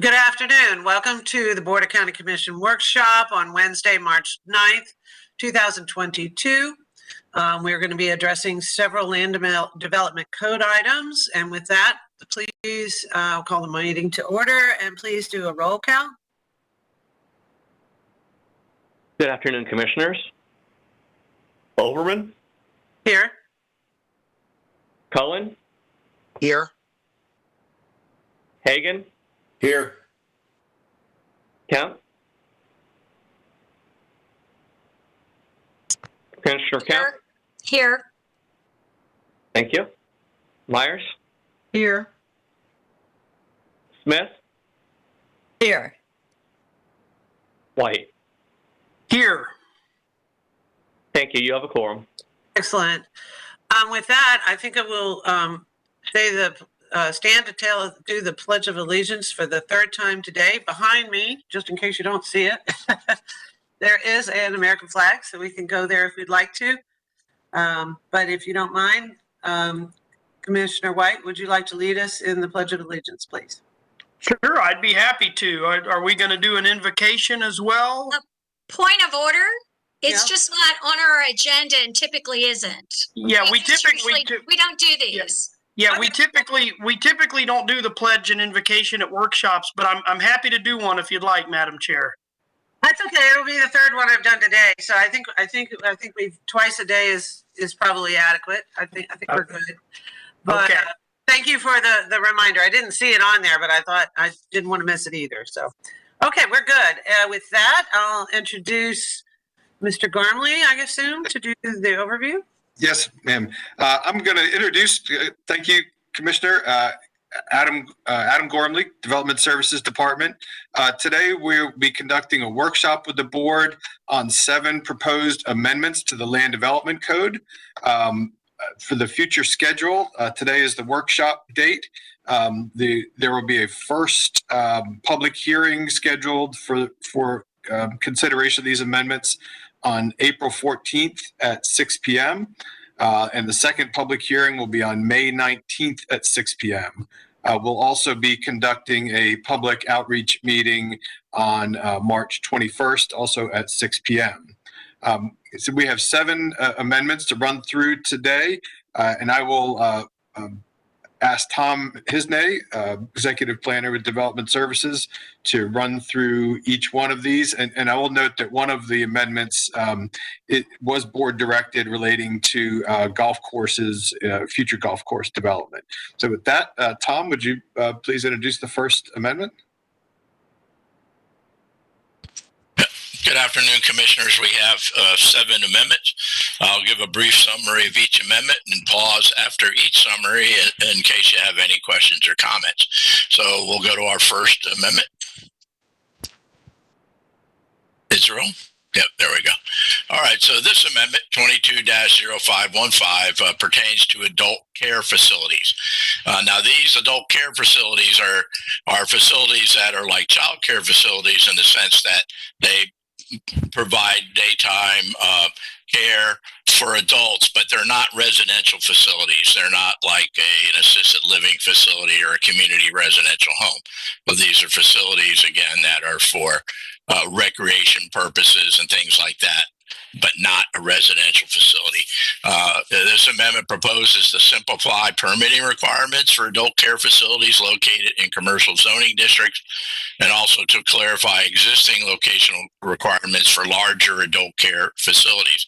Good afternoon. Welcome to the Board of County Commission workshop on Wednesday, March 9th, 2022. We're going to be addressing several land development code items. And with that, please call the meeting to order and please do a roll call. Good afternoon, Commissioners. Overman? Here. Cullen? Here. Hagan? Here. Kemp? Commissioner Kemp? Here. Thank you. Myers? Here. Smith? Here. White? Here. Thank you. You have a quorum. Excellent. With that, I think I will stand to do the Pledge of Allegiance for the third time today. Behind me, just in case you don't see it, there is an American flag, so we can go there if we'd like to. But if you don't mind, Commissioner White, would you like to lead us in the Pledge of Allegiance, please? Sure, I'd be happy to. Are we going to do an invocation as well? Point of order. It's Yeah. just not on our agenda and typically isn't. Yeah, we typically we don't do these. Yeah, we typically don't do the pledge and invocation at workshops, but I'm happy to do one if you'd like, Madam Chair. That's okay. It'll be the third one I've done today, so I think we've twice a day is probably adequate. I think we're good. But Okay. thank you for the reminder. I didn't see it on there, but I thought I didn't want to miss it either. So, okay, we're good. With that, I'll introduce Mr. Gormley, I assume, to do the overview. Yes, ma'am. I'm going to introduce, thank you, Commissioner, Adam Gormley, Development Services Department. Today, we'll be conducting a workshop with the board on 7 proposed amendments to the Land Development Code. For the future schedule, today is the workshop date. There will be a first public hearing scheduled for consideration of these amendments on April 14th at 6 p.m. And the second public hearing will be on May 19th at 6 p.m. We'll also be conducting a public outreach meeting on March 21st, also at 6 p.m. So we have 7 amendments to run through today, and I will ask Tom Hisney, Executive Planner with Development Services, to run through each one of these. And I will note that one of the amendments, it was board directed relating to golf courses, future golf course development. So with that, Tom, would you please introduce the first amendment? Good afternoon, Commissioners. We have 7 amendments. I'll give a brief summary of each amendment and pause after each summary in case you have any questions or comments. So we'll go to our first amendment. Israel? Yep, there we go. All right, so this amendment, 22-0515, pertains to adult care facilities. Now, these adult care facilities are facilities that are like child care facilities in the sense that they provide daytime care for adults, but they're not residential facilities. They're not like an assisted living facility or a community residential home. But these are facilities, again, that are for recreation purposes and things like that, but not a residential facility. This amendment proposes to simplify permitting requirements for adult care facilities located in commercial zoning districts, and also to clarify existing locational requirements for larger adult care facilities.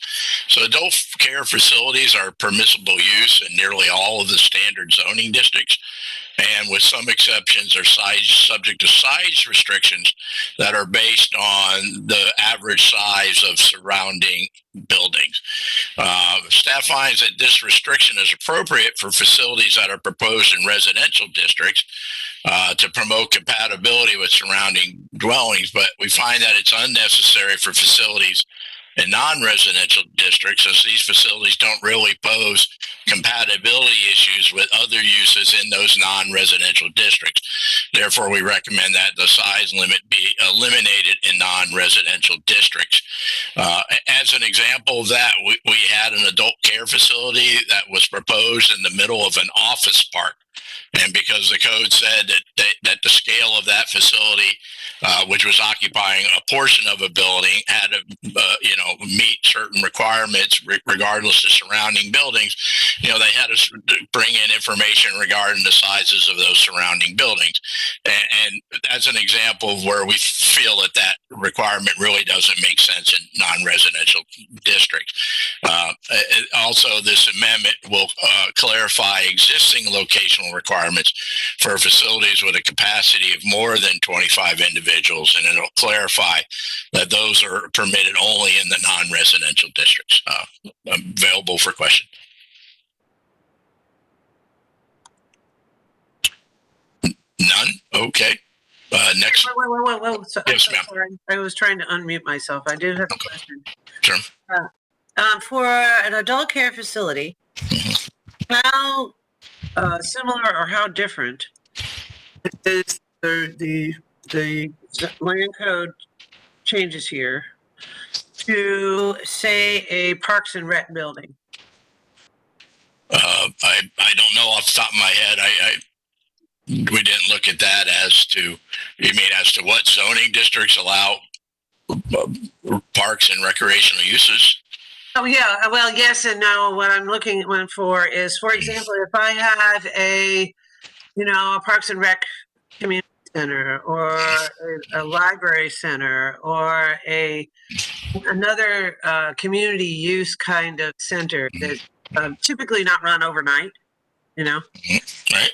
So adult care facilities are permissible use in nearly all of the standard zoning districts, and with some exceptions are subject to size restrictions that are based on the average size of surrounding buildings. Staff finds that this restriction is appropriate for facilities that are proposed in residential districts to promote compatibility with surrounding dwellings, but we find that it's unnecessary for facilities in non-residential districts, as these facilities don't really pose compatibility issues with other uses in those non-residential districts. Therefore, we recommend that the size limit be eliminated in non-residential districts. As an example of that, we had an adult care facility that was proposed in the middle of an office park. And because the code said that the scale of that facility, which was occupying a portion of a building, had to, meet certain requirements regardless of surrounding buildings, they had to bring in information regarding the sizes of those surrounding buildings. And that's an example of where we feel that requirement really doesn't make sense in non-residential districts. Also, this amendment will clarify existing locational requirements for facilities with a capacity of more than 25 individuals, and it'll clarify that those are permitted only in the non-residential districts. Available for question. None? Okay. Next. Whoa. Yes, I'm so ma'am. sorry. I was trying to unmute myself. I do have a question. Sure. For an adult care facility, how similar or how different is the land code changes here to, say, a Parks and Rec building? I don't know off the top of my head. We didn't look at that as to what zoning districts allow parks and recreational uses. Oh, yeah. Well, yes and no. What I'm looking for is, for example, if I have a Parks and Rec community center, or a library center, or another community use kind of center that typically not run overnight, Right.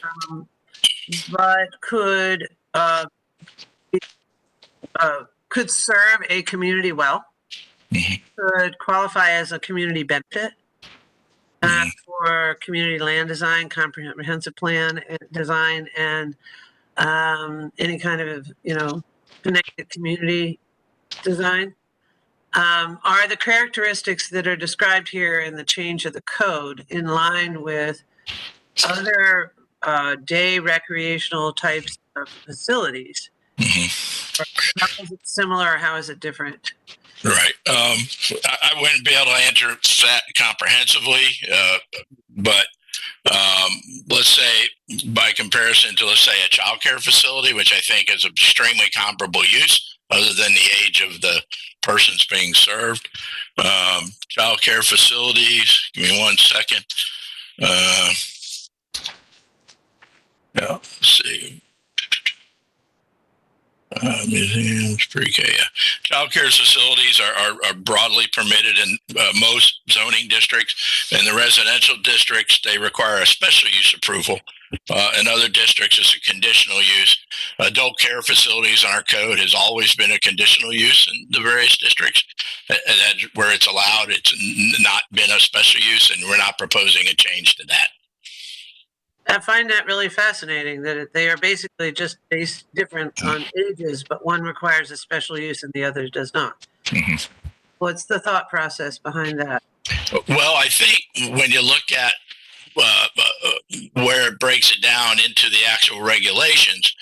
But could serve a community well, could qualify as a community benefit for community land design, comprehensive plan design, and any kind of connected community design. Are the characteristics that are described here in the change of the code in line with other day recreational types of facilities? How is it similar, or how is it different? Right. I wouldn't be able to answer that comprehensively, but let's say by comparison to, let's say, a child care facility, which I think is extremely comparable use, other than the age of the persons being served. Child care facilities, give me 1 second. Let's see. Museums, pre-K. Yeah. Child care facilities are broadly permitted in most zoning districts. In the residential districts, they require a special use approval. In other districts, it's a conditional use. Adult care facilities in our code has always been a conditional use in the various districts. Where it's allowed, it's not been a special use, and we're not proposing a change to that. I find that really fascinating, that they are basically just based different on ages, but one requires a special use and the other does not. What's the thought process behind that? Well, I think when you look at where it breaks it down into the actual regulations,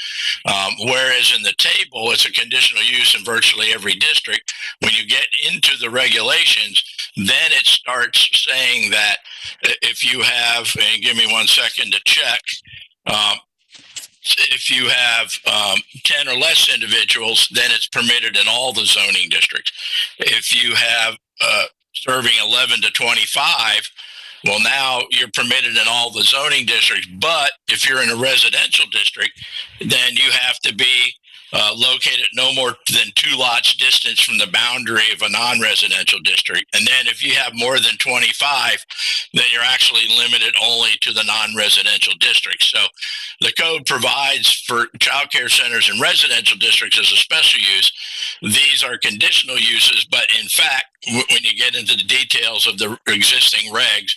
whereas in the table, it's a conditional use in virtually every district. When you get into the regulations, then it starts saying that if you have, and give me 1 second to check, if you have 10 or less individuals, then it's permitted in all the zoning districts. If you have serving 11 to 25, well, now you're permitted in all the zoning districts, but if you're in a residential district, then you have to be located no more than 2 lots distance from the boundary of a non-residential district. And then if you have more than 25, then you're actually limited only to the non-residential districts. So the code provides for child care centers in residential districts as a special use. These are conditional uses, but in fact, when you get into the details of the existing regs,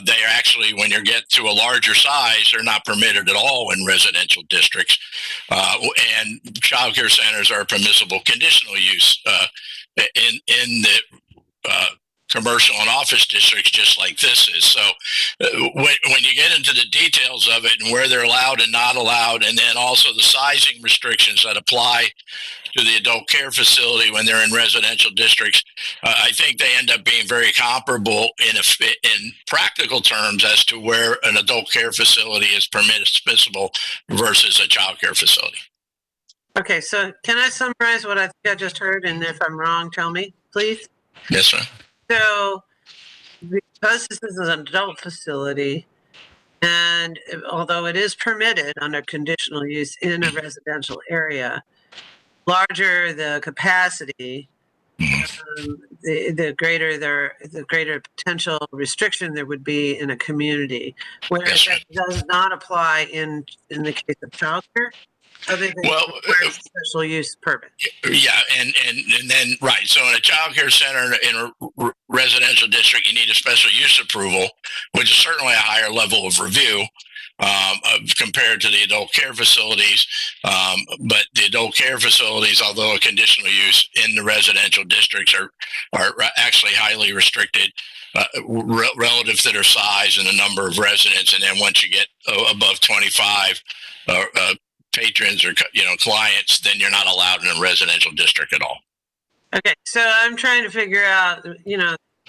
they are actually, when you get to a larger size, they're not permitted at all in residential districts. And child care centers are permissible conditional use in the commercial and office districts, just like this is. So when you get into the details of it and where they're allowed and not allowed, and then also the sizing restrictions that apply to the adult care facility when they're in residential districts, I think they end up being very comparable in practical terms as to where an adult care facility is permissible versus a child care facility. Okay, so can I summarize what I think I just heard? And if I'm wrong, tell me, please. Yes, sir. So because this is an adult facility, and although it is permitted under conditional use in a residential area, larger the capacity, the greater potential restriction there would be in a community. Whereas Yes, that does not apply in the case of childcare, other than special use permit. Yeah, and then right. So in a child care center in a residential district, you need a special use approval, which is certainly a higher level of review compared to the adult care facilities. But the adult care facilities, although a conditional use in the residential districts, are actually highly restricted relative to their size and the number of residents. And then once you get above 25 patrons or clients, then you're not allowed in a residential district at all. Okay, so I'm trying to figure out,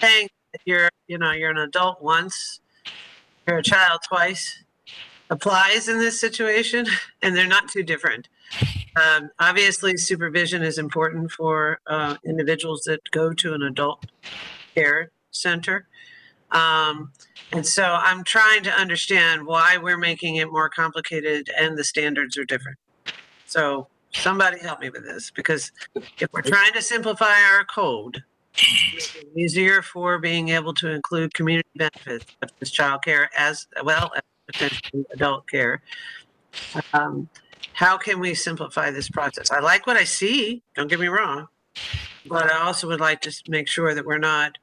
saying that you're an adult once, you're a child twice, applies in this situation, and they're not too different. Obviously, supervision is important for individuals that go to an adult care center. And so I'm trying to understand why we're making it more complicated and the standards are different. So somebody help me with this, because if we're trying to simplify our code, make it easier for being able to include community benefits such as child care as well as potentially adult care, how can we simplify this process? I like what I see, don't get me wrong, but I also would like to make sure that we're not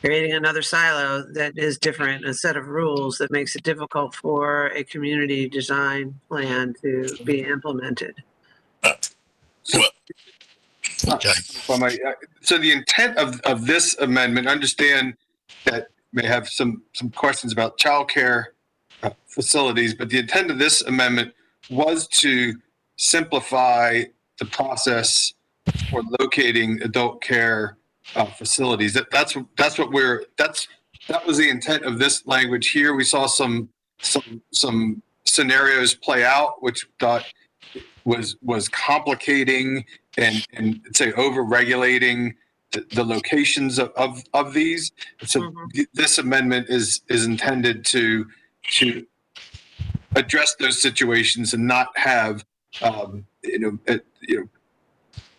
creating another silo that is different, a set of rules that makes it difficult for a community design plan to be implemented. Okay. So the intent of this amendment, understand that may have some questions about childcare facilities, but the intent of this amendment was to simplify the process for locating adult care facilities. That was the intent of this language here. We saw some scenarios play out, which thought was complicating and say over regulating the locations of these. So this amendment is intended to address those situations and not have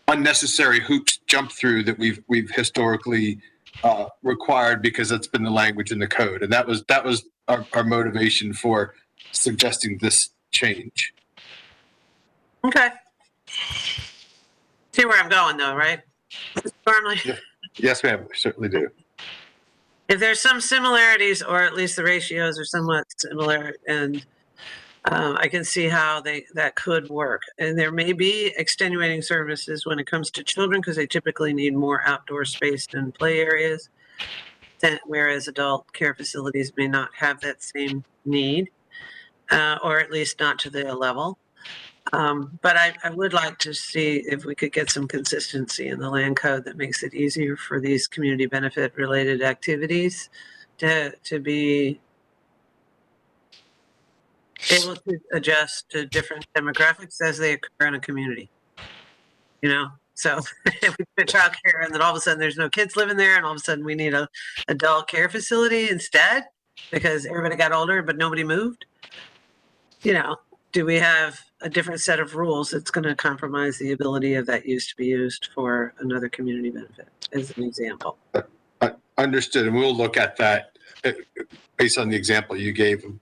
unnecessary hoops jump through that we've historically required, because that's been the language in the code, and that was our motivation for suggesting this change. Okay. See where I'm going though, right? Normally, Yes, ma'am, we certainly do. if there's some similarities, or at least the ratios are somewhat similar, and I can see how that could work. And there may be extenuating services when it comes to children, because they typically need more outdoor space and play areas, whereas adult care facilities may not have that same need, or at least not to the level. But I would like to see if we could get some consistency in the land code that makes it easier for these community benefit related activities to be able to adjust to different demographics as they occur in a community. So if we put child care and then all of a sudden there's no kids living there, and all of a sudden we need a adult care facility instead because everybody got older but nobody moved, do we have a different set of rules that's going to compromise the ability of that use to be used for another community benefit, as an example? Understood, and we'll look at that based on the example you gave of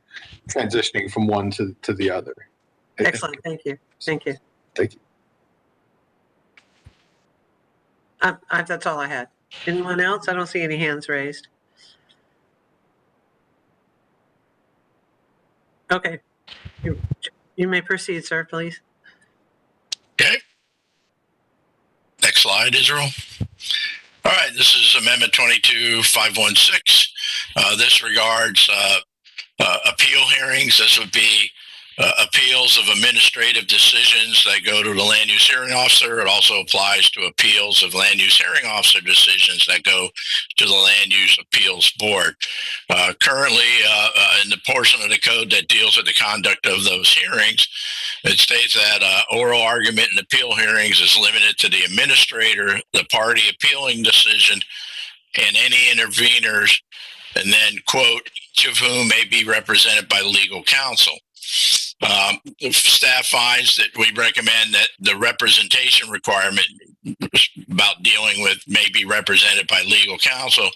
transitioning from one to the other. Excellent. Thank you. Thank you. That's all I had. Anyone else? I don't see any hands raised. Okay. You may proceed, sir, please. Okay. Next slide, Israel. All right, this is Amendment 22516. This regards appeal hearings. This would be appeals of administrative decisions that go to the land use hearing officer. It also applies to appeals of land use hearing officer decisions that go to the land use appeals board. Currently, in the portion of the code that deals with the conduct of those hearings, it states that oral argument in appeal hearings is limited to the administrator, the party appealing decision, and any interveners, and then, quote, each of whom may be represented by legal counsel. Staff finds that we recommend that the representation requirement about dealing with may be represented by legal counsel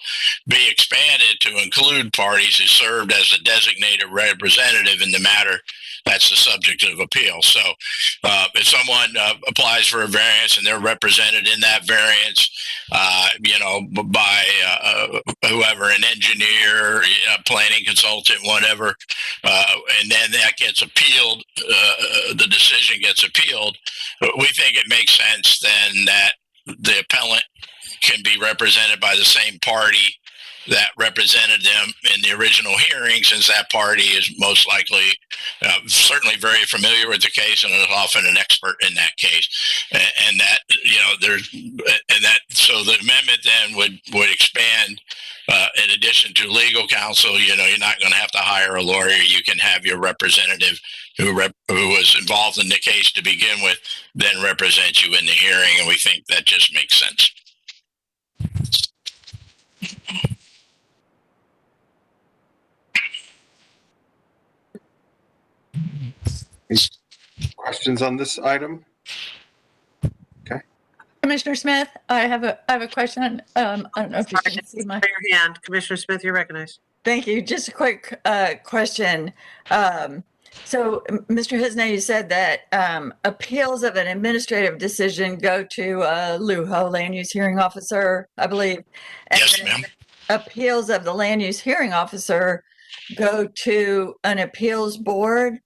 be expanded to include parties who served as a designated representative in the matter that's the subject of appeal. So if someone applies for a variance and they're represented in that variance, by whoever, an engineer, a planning consultant, whatever, and then that gets appealed, the decision gets appealed, we think it makes sense then that the appellant can be represented by the same party that represented them in the original hearing, since that party is most likely certainly very familiar with the case and is often an expert in that case. And that, so the amendment then would expand, in addition to legal counsel, you're not going to have to hire a lawyer. You can have your representative who was involved in the case to begin with, then represent you in the hearing. And we think that just makes sense. Questions on this item? Commissioner Smith, I have a question. I don't know if you can see my. Raise your hand. Commissioner Smith, you're recognized. Thank you. Just a quick question. So, Mr. Hisney, you said that appeals of an administrative decision go to LUHO, Land Use Hearing Officer, I believe. And Yes, ma'am. Appeals of the Land Use Hearing Officer go to an appeals board.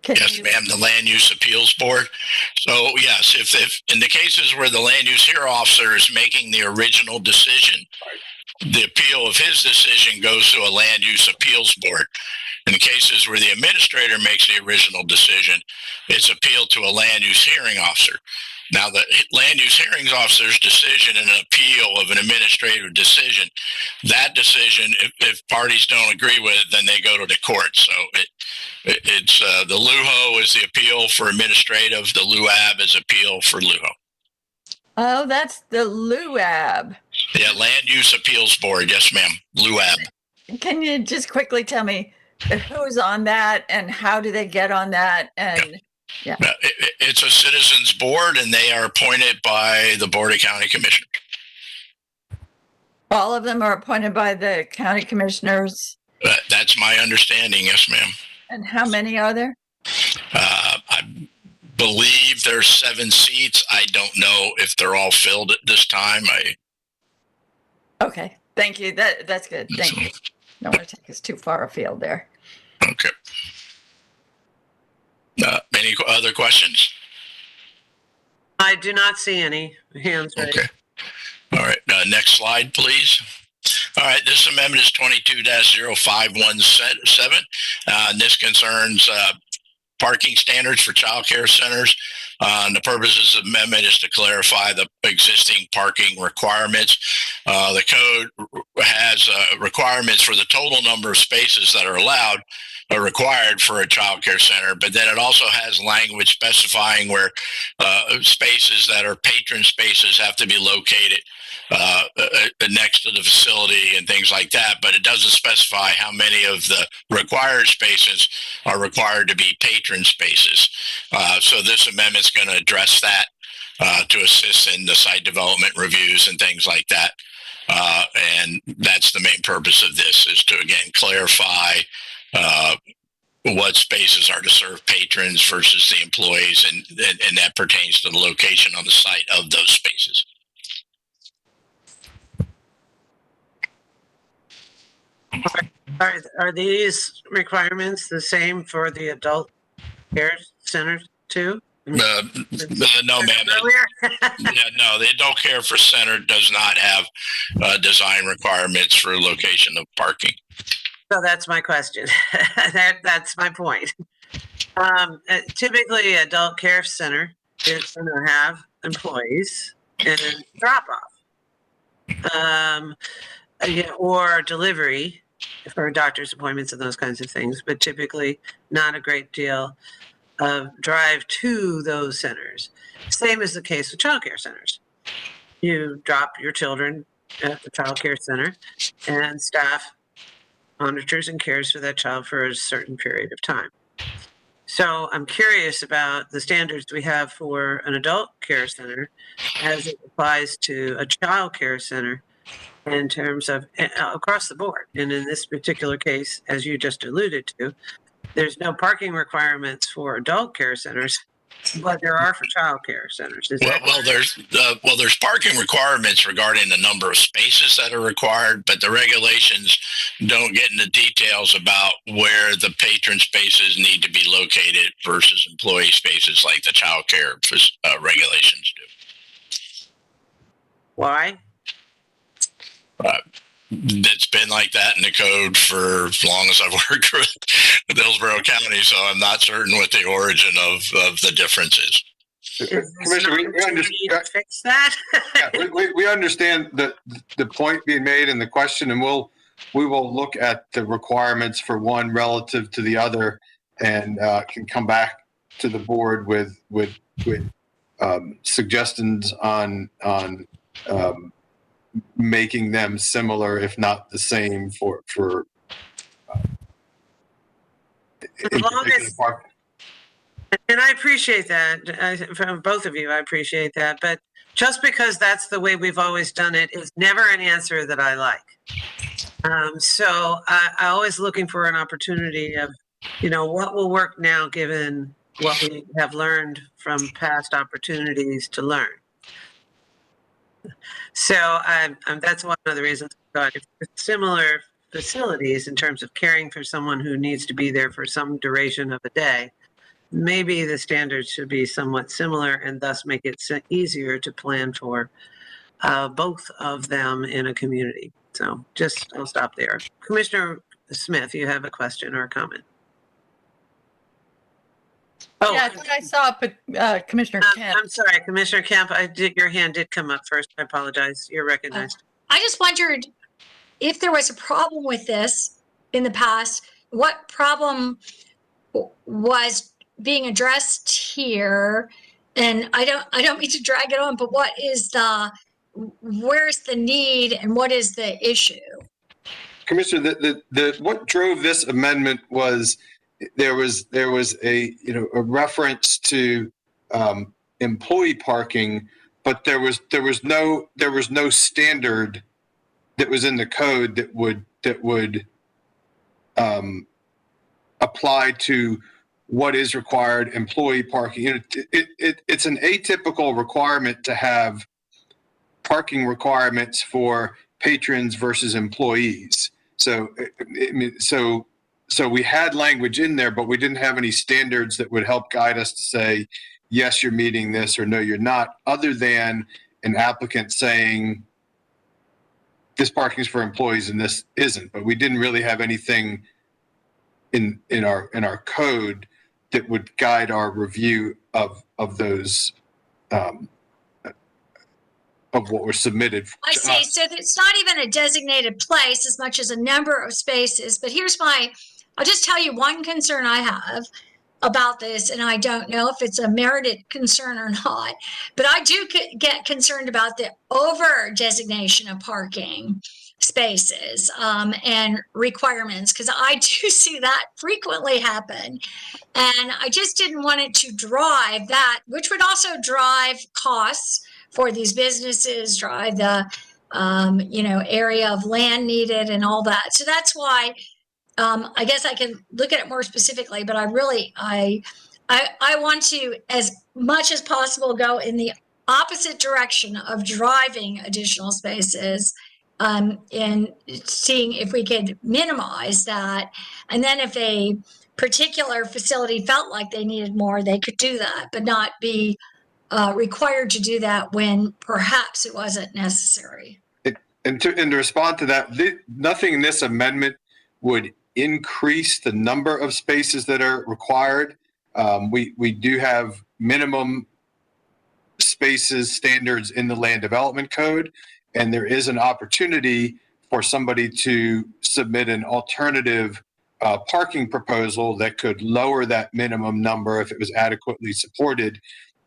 Yes, ma'am, the Land Use Appeals Board. So, yes, if in the cases where the Land Use Hearing Officer is making the original decision, the appeal of his decision goes to a Land Use Appeals Board. In the cases where the administrator makes the original decision, it's appealed to a Land Use Hearing Officer. Now, the Land Use Hearing Officer's decision and an appeal of an administrative decision, that decision, if parties don't agree with it, then they go to the court. So it's the LUHO is the appeal for administrative. The LUAB is appeal for LUHO. Oh, that's the LUAB. Yeah, Land Use Appeals Board. Yes, ma'am. LUAB. Can you just quickly tell me who's on that and how do they get on that? And yeah. It's a citizens board, and they are appointed by the Board of County Commissioners. All of them are appointed by the county commissioners. That's my understanding. Yes, ma'am. And how many are there? I believe there's 7 seats. I don't know if they're all filled at this time. Okay, thank you. That's good. Thank you. Don't want to take us too far afield there. Okay. Any other questions? I do not see any hands raised. Okay. All right. Next slide, please. All right. This amendment is 22-0517. And this concerns parking standards for child care centers. And the purpose of this amendment is to clarify the existing parking requirements. The code has requirements for the total number of spaces that are allowed or required for a child care center, but then it also has language specifying where spaces that are patron spaces have to be located next to the facility and things like that, but it doesn't specify how many of the required spaces are required to be patron spaces. So this amendment is going to address that to assist in the site development reviews and things like that. And that's the main purpose of this, is to, again, clarify what spaces are to serve patrons versus the employees, and that pertains to the location on the site of those spaces. Are these requirements the same for the adult care centers too? No, ma'am. Earlier? Yeah, no, the adult care for center does not have design requirements for location of parking. So that's my question. That's my point. Typically, adult care center is going to have employees and drop off, or delivery for doctor's appointments and those kinds of things. But typically, not a great deal of drive to those centers. Same is the case with child care centers. You drop your children at the child care center, and staff monitors and cares for that child for a certain period of time. So I'm curious about the standards we have for an adult care center as it applies to a child care center in terms of across the board. And in this particular case, as you just alluded to, there's no parking requirements for adult care centers, but there are for child care centers. There's parking requirements regarding the number of spaces that are required, but the regulations don't get into details about where the patron spaces need to be located versus employee spaces like the child care regulations do. Why? It's been like that in the code for as long as I've worked with Hillsborough County, so I'm not certain what the origin of the difference is. Commissioner, we understand. Fix that. Yeah, we understand the point being made in the question, and we will look at the requirements for one relative to the other, and can come back to the board with suggestions on making them similar, if not the same, for as long as, and I appreciate that from both of you. I appreciate that, but just because that's the way we've always done it is never an answer that I like. So I always looking for an opportunity of, what will work now given what we have learned from past opportunities to learn. So that's one of the reasons I thought if similar facilities in terms of caring for someone who needs to be there for some duration of a day, maybe the standards should be somewhat similar and thus make it easier to plan for both of them in a community. So I'll stop there. Commissioner Smith, you have a question or a comment? Oh, Yeah, I think I saw Commissioner Kemp. I'm sorry, Commissioner Kemp. Your hand did come up first. I apologize. You're recognized. I just wondered if there was a problem with this in the past, what problem was being addressed here? And I don't mean to drag it on, but where's the need and what is the issue? Commissioner, what drove this amendment was there was a reference to employee parking, but there was no standard that was in the code that would apply to what is required employee parking. It's an atypical requirement to have parking requirements for patrons versus employees. So we had language in there, but we didn't have any standards that would help guide us to say, yes, you're meeting this, or no, you're not, other than an applicant saying this parking is for employees and this isn't. But we didn't really have anything in our code that would guide our review of those of what was submitted. I see. So it's not even a designated place as much as a number of spaces. But I'll just tell you one concern I have about this, and I don't know if it's a merited concern or not, but I do get concerned about the over designation of parking spaces and requirements, because I do see that frequently happen. And I just didn't want it to drive that, which would also drive costs for these businesses, drive the area of land needed and all that. So that's why I guess I can look at it more specifically, but I want to, as much as possible, go in the opposite direction of driving additional spaces and seeing if we could minimize that. And then if a particular facility felt like they needed more, they could do that, but not be required to do that when perhaps it wasn't necessary. And to respond to that, nothing in this amendment would increase the number of spaces that are required. We do have minimum spaces standards in the land development code, and there is an opportunity for somebody to submit an alternative parking proposal that could lower that minimum number if it was adequately supported.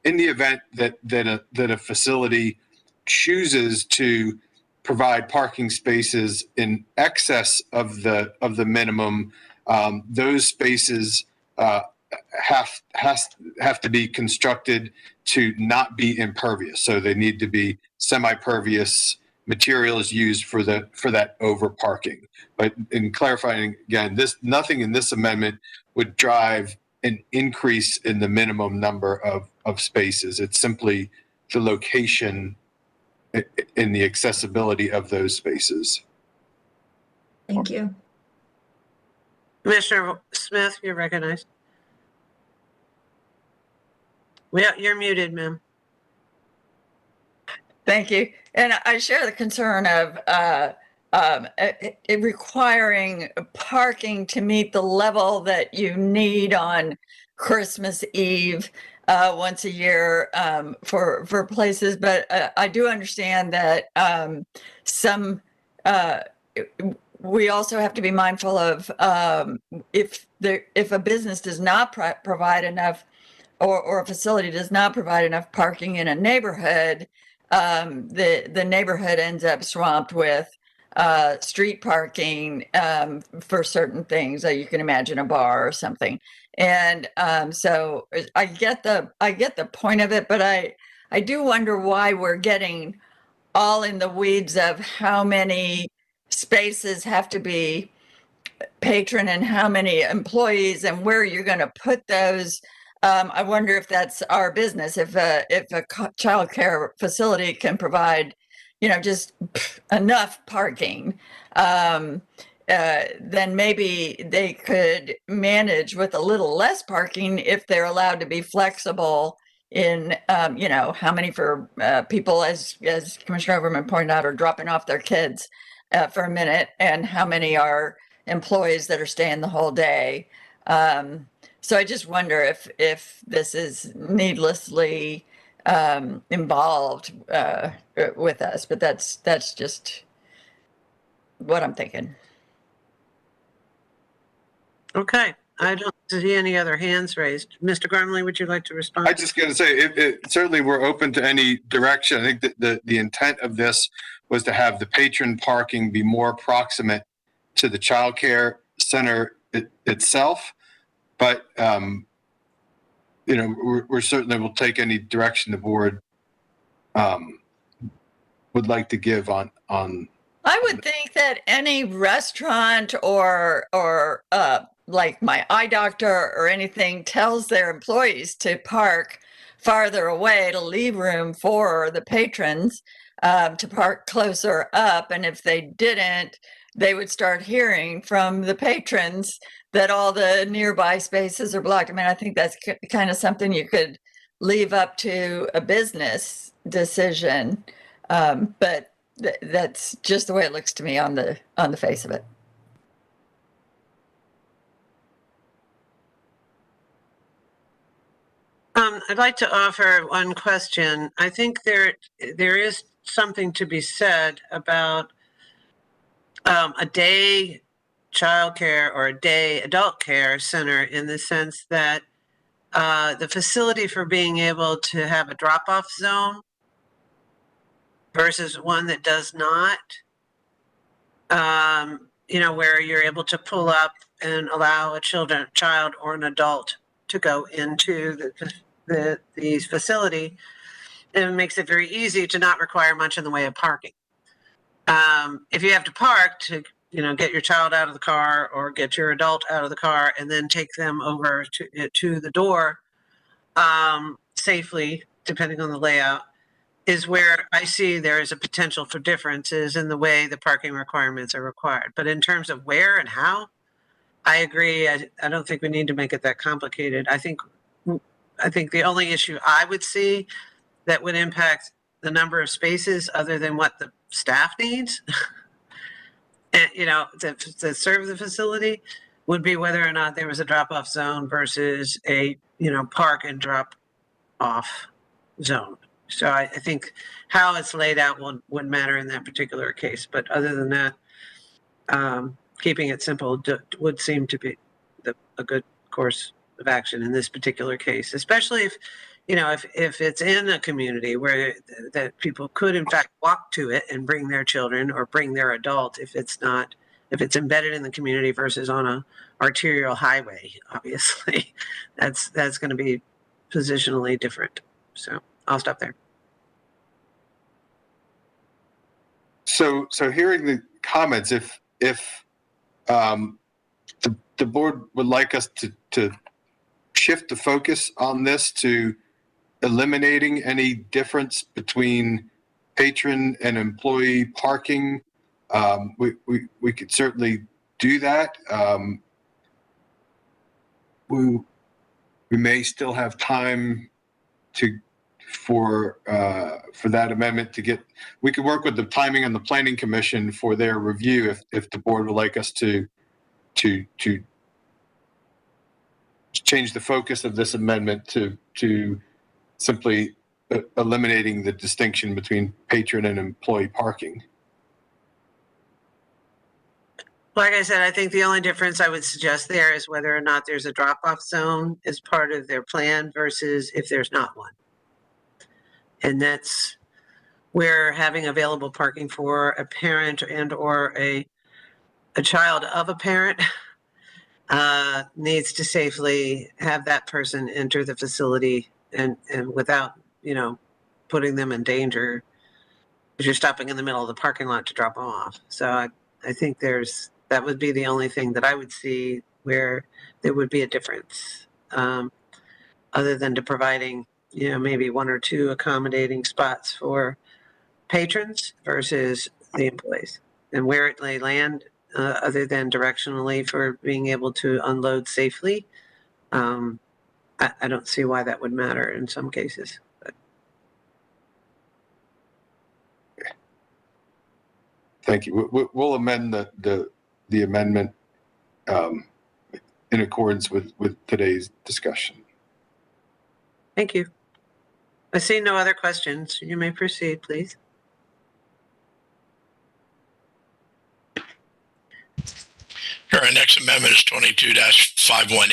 In the event that a facility chooses to provide parking spaces in excess of the minimum, those spaces have to be constructed to not be impervious. So they need to be semi-pervious materials used for that over parking. But in clarifying again, nothing in this amendment would drive an increase in the minimum number of spaces. It's simply the location in the accessibility of those spaces. Thank you. Commissioner Smith, you're recognized. Well, you're muted, ma'am. Thank you. And I share the concern of requiring parking to meet the level that you need on Christmas Eve once a year for places. But I do understand that we also have to be mindful of if a business does not provide enough, or a facility does not provide enough parking in a neighborhood, the neighborhood ends up swamped with street parking for certain things. You can imagine a bar or something. And so I get the point of it, but I do wonder why we're getting all in the weeds of how many spaces have to be patron and how many employees and where you're going to put those. I wonder if that's our business. If a child care facility can provide, just enough parking, then maybe they could manage with a little less parking if they're allowed to be flexible in, how many for people, as Commissioner Overman pointed out, are dropping off their kids for a minute, and how many are employees that are staying the whole day. So I just wonder if this is needlessly involved with us, but that's just what I'm thinking. Okay, I don't see any other hands raised. Mr. Gormley, would you like to respond? I just got to say, certainly we're open to any direction. I think that the intent of this was to have the patron parking be more proximate to the child care center itself. But, we're certainly will take any direction the board would like to give on. I would think that any restaurant or like my eye doctor or anything tells their employees to park farther away to leave room for the patrons to park closer up. And if they didn't, they would start hearing from the patrons that all the nearby spaces are blocked. I mean, I think that's kind of something you could leave up to a business decision. But that's just the way it looks to me on the face of it. I'd like to offer one question. I think there is something to be said about a day child care or a day adult care center, in the sense that the facility for being able to have a drop-off zone versus one that does not, where you're able to pull up and allow a child or an adult to go into the facility. It makes it very easy to not require much in the way of parking. If you have to park to, get your child out of the car or get your adult out of the car and then take them over to the door safely, depending on the layout, is where I see there is a potential for differences in the way the parking requirements are required. But in terms of where and how, I agree. I don't think we need to make it that complicated. I think the only issue I would see that would impact the number of spaces other than what the staff needs, and, to serve the facility, would be whether or not there was a drop-off zone versus a, park and drop-off zone. So I think how it's laid out would matter in that particular case. But other than that, keeping it simple would seem to be a good course of action in this particular case, especially if, if it's in a community where that people could in fact walk to it and bring their children or bring their adult, if it's embedded in the community versus on a arterial highway, obviously, that's going to be positionally different. So I'll stop there. So hearing the comments, if the board would like us to shift the focus on this to eliminating any difference between patron and employee parking, we could certainly do that. We may still have time for that amendment to get. We could work with the timing and the planning commission for their review if the board would like us to change the focus of this amendment to simply eliminating the distinction between patron and employee parking. Like I said, I think the only difference I would suggest there is whether or not there's a drop-off zone as part of their plan versus if there's not one. And that's where having available parking for a parent and or a child of a parent needs to safely have that person enter the facility and without, putting them in danger if you're stopping in the middle of the parking lot to drop them off. So I think that would be the only thing that I would see where there would be a difference, other than to providing, maybe one or two accommodating spots for patrons versus the employees, and where it may land, other than directionally for being able to unload safely. I don't see why that would matter in some cases. But. Thank you. We'll amend the amendment in accordance with today's discussion. Thank you. I see no other questions. You may proceed, please. Our next amendment is 22-518.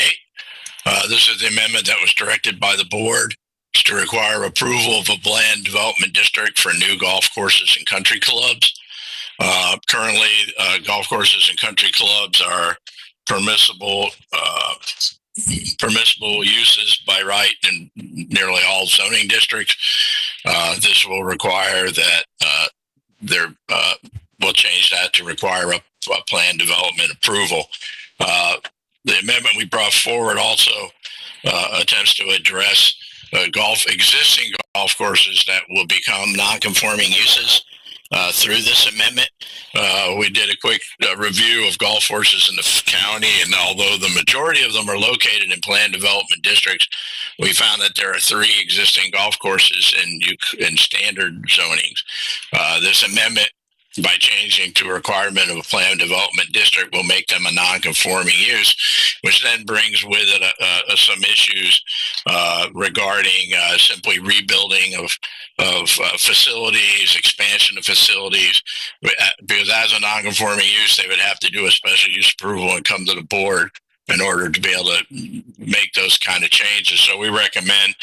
This is the amendment that was directed by the board to require approval of a planned development district for new golf courses and country clubs. Currently, golf courses and country clubs are permissible uses by right in nearly all zoning districts. This will require that we'll change that to require a planned development approval. The amendment we brought forward also attempts to address existing golf courses that will become non-conforming uses through this amendment. We did a quick review of golf courses in the county, and although the majority of them are located in planned development districts, we found that there are 3 existing golf courses in standard zonings. This amendment, by changing to a requirement of a planned development district, will make them a non-conforming use, which then brings with it some issues regarding simply rebuilding of facilities, expansion of facilities, because as a non-conforming use, they would have to do a special use approval and come to the board in order to be able to make those kind of changes. So we recommend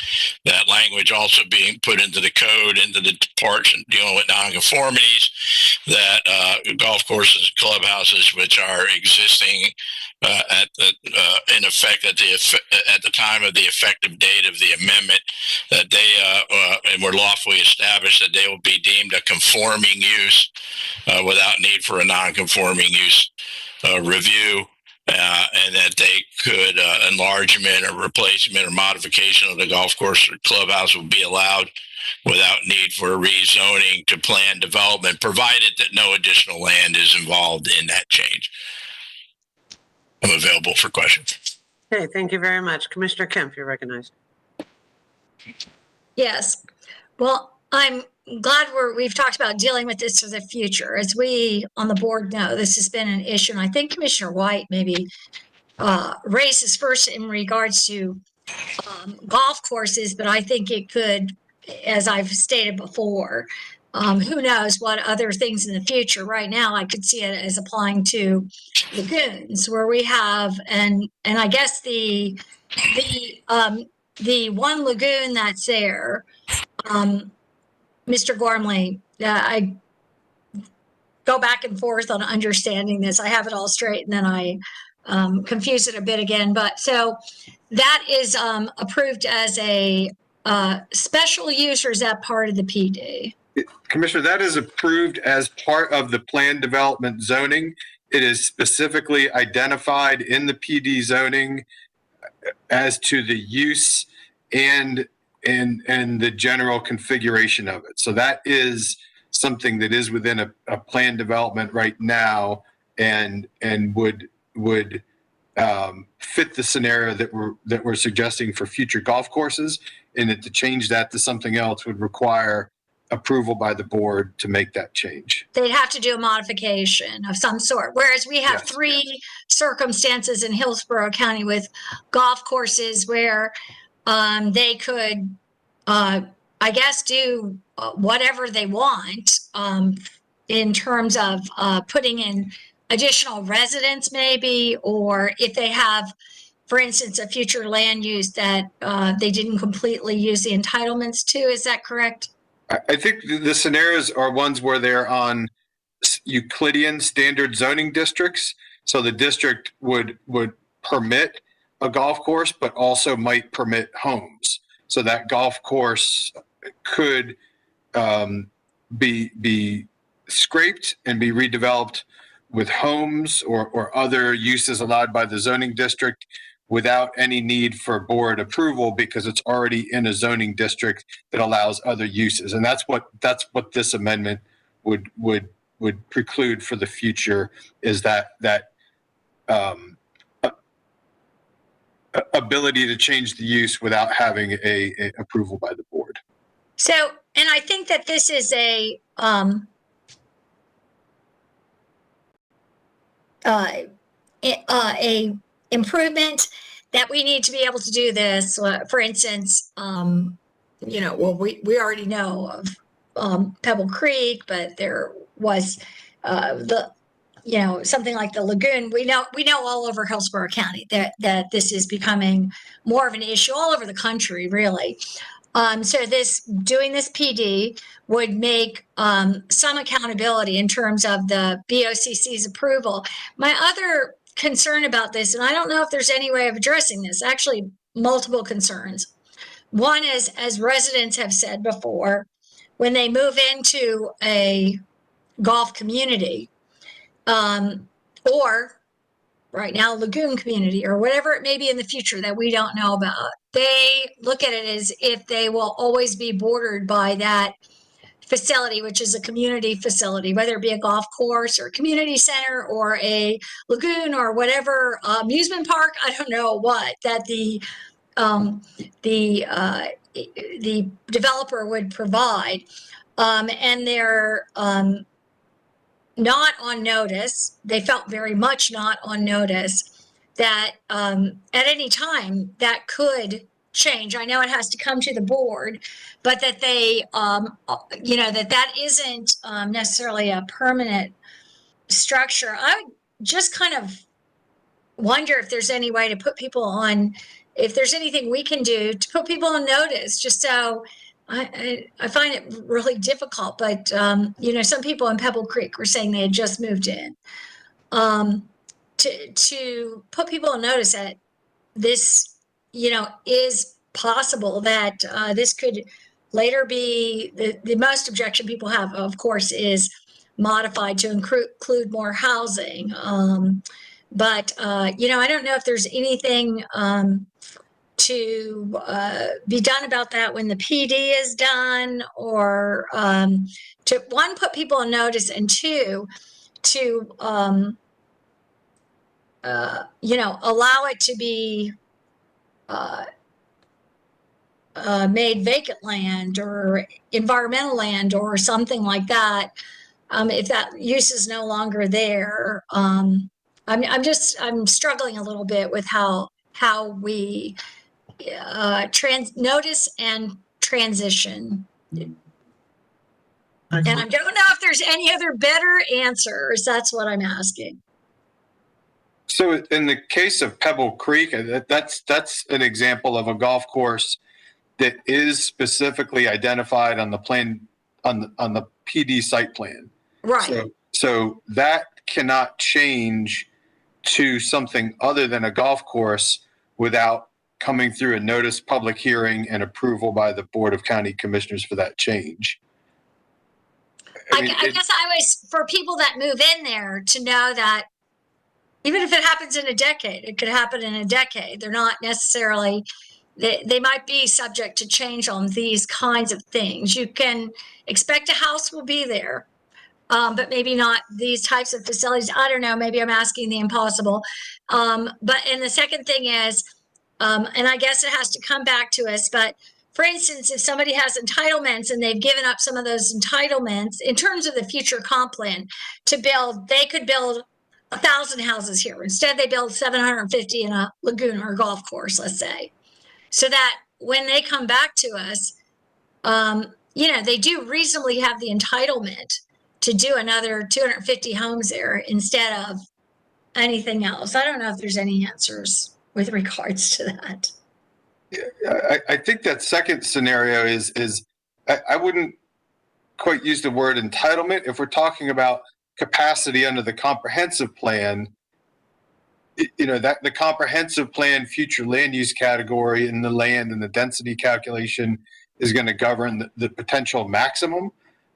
that language also being put into the code, into the parts and dealing with nonconformities, that golf courses, clubhouses, which are existing in effect at the time of the effective date of the amendment, that they and were lawfully established, that they will be deemed a conforming use without need for a non-conforming use review. And that they could enlargement or replacement or modification of the golf course or clubhouse would be allowed without need for rezoning to planned development, provided that no additional land is involved in that change. I'm available for questions. Okay, thank you very much. Commissioner Kemp, you're recognized. Yes. Well, I'm glad we've talked about dealing with this for the future. As we on the board know, this has been an issue. And I think Commissioner White maybe raised this first in regards to golf courses, but I think it could, as I've stated before, who knows what other things in the future. Right now, I could see it as applying to lagoons where we have, and I guess the one lagoon that's there, Mr. Gormley, I go back and forth on understanding this. I have it all straight and then I confuse it a bit again. But so that is approved as a special use, or is that part of the PD? Commissioner, that is approved as part of the plan development zoning. It is specifically identified in the PD zoning as to the use and the general configuration of it. So that is something that is within a plan development right now and would fit the scenario that we're suggesting for future golf courses, and that to change that to something else would require approval by the board to make that change. They'd have to do a modification of some sort. Whereas we have Yes. 3 circumstances in Hillsborough County with golf courses where they could, I guess, do whatever they want in terms of putting in additional residents maybe, or if they have, for instance, a future land use that they didn't completely use the entitlements to. Is that correct? I think the scenarios are ones where they're on Euclidean standard zoning districts. So the district would permit a golf course, but also might permit homes. So that golf course could be scraped and be redeveloped with homes or other uses allowed by the zoning district without any need for board approval, because it's already in a zoning district that allows other uses. And that's what this amendment would preclude for the future, is that ability to change the use without having a approval by the board. So, and I think that this is a improvement that we need to be able to do this. For instance, we already know of Pebble Creek, but there was something like the lagoon. We know all over Hillsborough County that this is becoming more of an issue all over the country, really. So doing this PD would make some accountability in terms of the BOCC's approval. My other concern about this, and I don't know if there's any way of addressing this, actually multiple concerns. One is, as residents have said before, when they move into a golf community, or right now lagoon community, or whatever it may be in the future that we don't know about, they look at it as if they will always be bordered by that facility, which is a community facility, whether it be a golf course or a community center or a lagoon or whatever amusement park. I don't know what that the developer would provide, and they're not on notice. They felt very much not on notice that at any time that could change. I know it has to come to the board, but that they, that isn't necessarily a permanent structure. I would just kind of wonder if there's any way to put people on, if there's anything we can do to put people on notice, just so I find it really difficult. But, some people in Pebble Creek were saying they had just moved in. To put people on notice that this, is possible, that this could later be, the most objection people have, of course, is modified to include more housing. But I don't know if there's anything to be done about that when the PD is done, or to, one, put people on notice, and two, to allow it to be made vacant land or environmental land or something like that. If that use is no longer there, I'm struggling a little bit with how we notice and transition. And I don't know if there's any other better answers. That's what I'm asking. So in the case of Pebble Creek, that's an example of a golf course that is specifically identified on the plan, on the PD site plan. Right. So that cannot change to something other than a golf course without coming through a notice, public hearing, and approval by the Board of County Commissioners for that change. I guess I was, for people that move in there, to know that even if it happens in a decade, it could happen in a decade. They're not necessarily, they might be subject to change on these kinds of things. You can expect a house will be there, but maybe not these types of facilities. I don't know, maybe I'm asking the impossible. And the second thing is, and I guess it has to come back to us, but for instance, if somebody has entitlements and they've given up some of those entitlements in terms of the future comp plan to build, they could build 1,000 houses here. Instead, they build 750 in a lagoon or a golf course, let's say. So that when they come back to us, they do reasonably have the entitlement to do another 250 homes there instead of anything else. I don't know if there's any answers with regards to that. I think that second scenario is I wouldn't quite use the word entitlement. If we're talking about capacity under the comprehensive plan, that the comprehensive plan future land use category in the land and the density calculation is going to govern the potential maximum,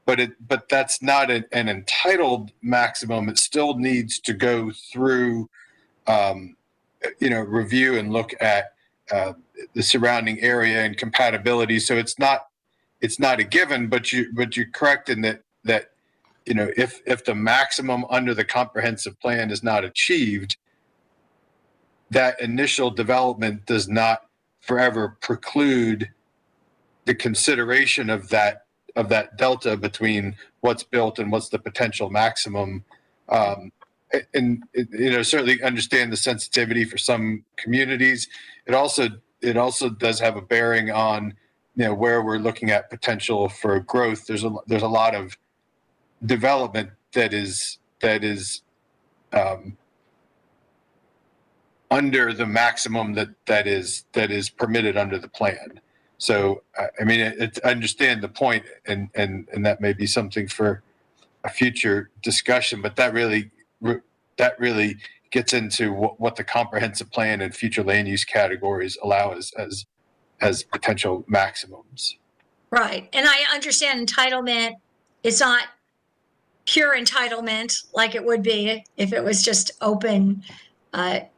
but that's not an entitled maximum. It still needs to go through review and look at the surrounding area and compatibility. So it's not a given, but you're correct in that if the maximum under the comprehensive plan is not achieved, that initial development does not forever preclude the consideration of that delta between what's built and what's the potential maximum. And certainly understand the sensitivity for some communities. It also does have a bearing on where we're looking at potential for growth. There's a lot of development that is under the maximum that is permitted under the plan. So I understand the point, and that may be something for a future discussion, but that really gets into what the comprehensive plan and future land use categories allow as potential maximums. Right. And I understand entitlement. It's not pure entitlement like it would be if it was just open, not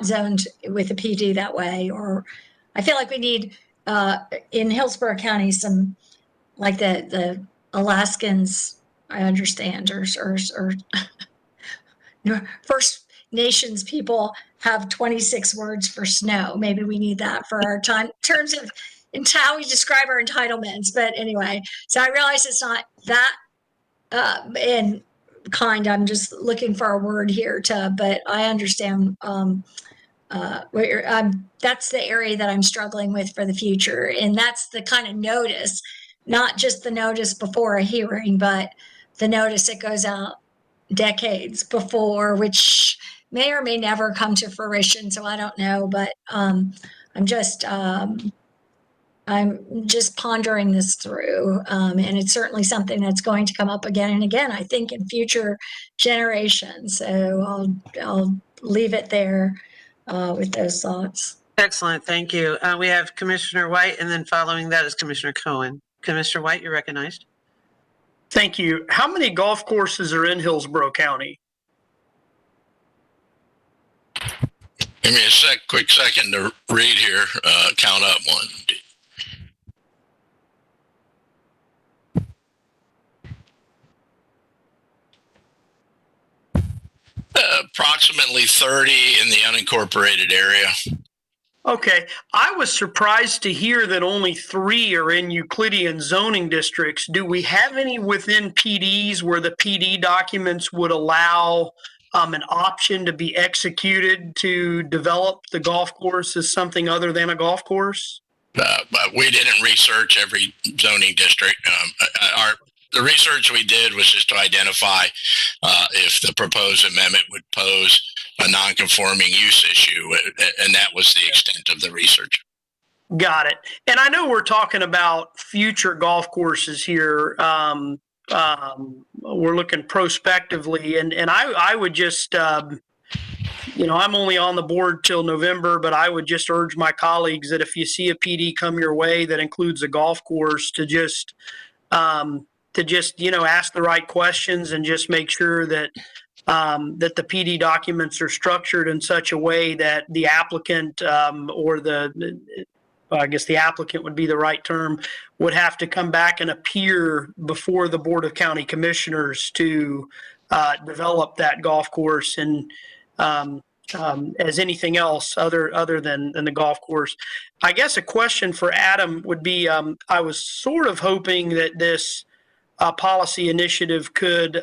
zoned with the PD that way. Or I feel like we need in Hillsborough County some, like the Alaskans, I understand, or First Nations people have 26 words for snow. Maybe we need that for our time in terms of how we describe our entitlements. But anyway, so I realize it's not that in kind. I'm just looking for a word here but I understand that's the area that I'm struggling with for the future. And that's the kind of notice, not just the notice before a hearing, but the notice that goes out decades before, which may or may never come to fruition. So I don't know, but I'm just pondering this through. And it's certainly something that's going to come up again and again, I think, in future generations. So I'll leave it there with those thoughts. Excellent. Thank you. We have Commissioner White, and then following that is Commissioner Cohen. Commissioner White, you're recognized. Thank you. How many golf courses are in Hillsborough County? Give me a quick second to read here. Count up. 1, 2. Approximately 30 in the unincorporated area. Okay. I was surprised to hear that only 3 are in Euclidean zoning districts. Do we have any within PDs where the PD documents would allow an option to be executed to develop the golf course as something other than a golf course? But we didn't research every zoning district. The research we did was just to identify if the proposed amendment would pose a non-conforming use issue, and that was the extent of the research. Got it. And I know we're talking about future golf courses here. We're looking prospectively, and I would just, I'm only on the board till November, but I would just urge my colleagues that if you see a PD come your way that includes a golf course, to just ask the right questions and just make sure that that the PD documents are structured in such a way that the applicant I guess the applicant would be the right term, would have to come back and appear before the Board of County Commissioners to develop that golf course, and as anything else other than the golf course. I guess a question for Adam would be, I was sort of hoping that this policy initiative could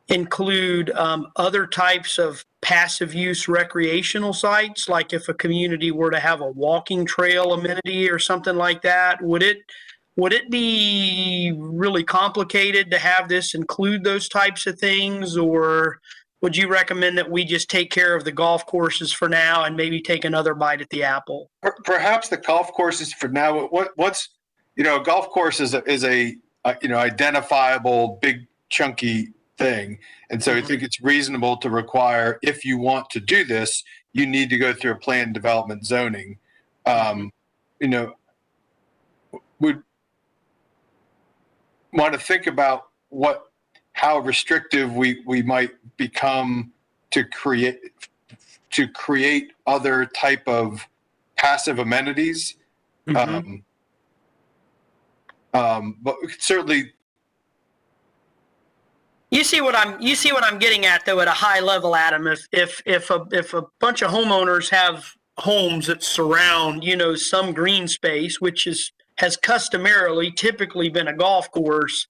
include other types of passive use recreational sites, like if a community were to have a walking trail amenity or something like that. Would it be really complicated to have this include those types of things, or would you recommend that we just take care of the golf courses for now and maybe take another bite at the apple? Perhaps the golf courses for now. A golf course is a identifiable big chunky thing, and so I think it's reasonable to require, if you want to do this, you need to go through a planned development zoning. Would want to think about how restrictive we might become to create other type of passive amenities. But certainly. You see what I'm getting at, though, at a high level, Adam. If a bunch of homeowners have homes that surround, some green space, which has customarily typically been a golf course,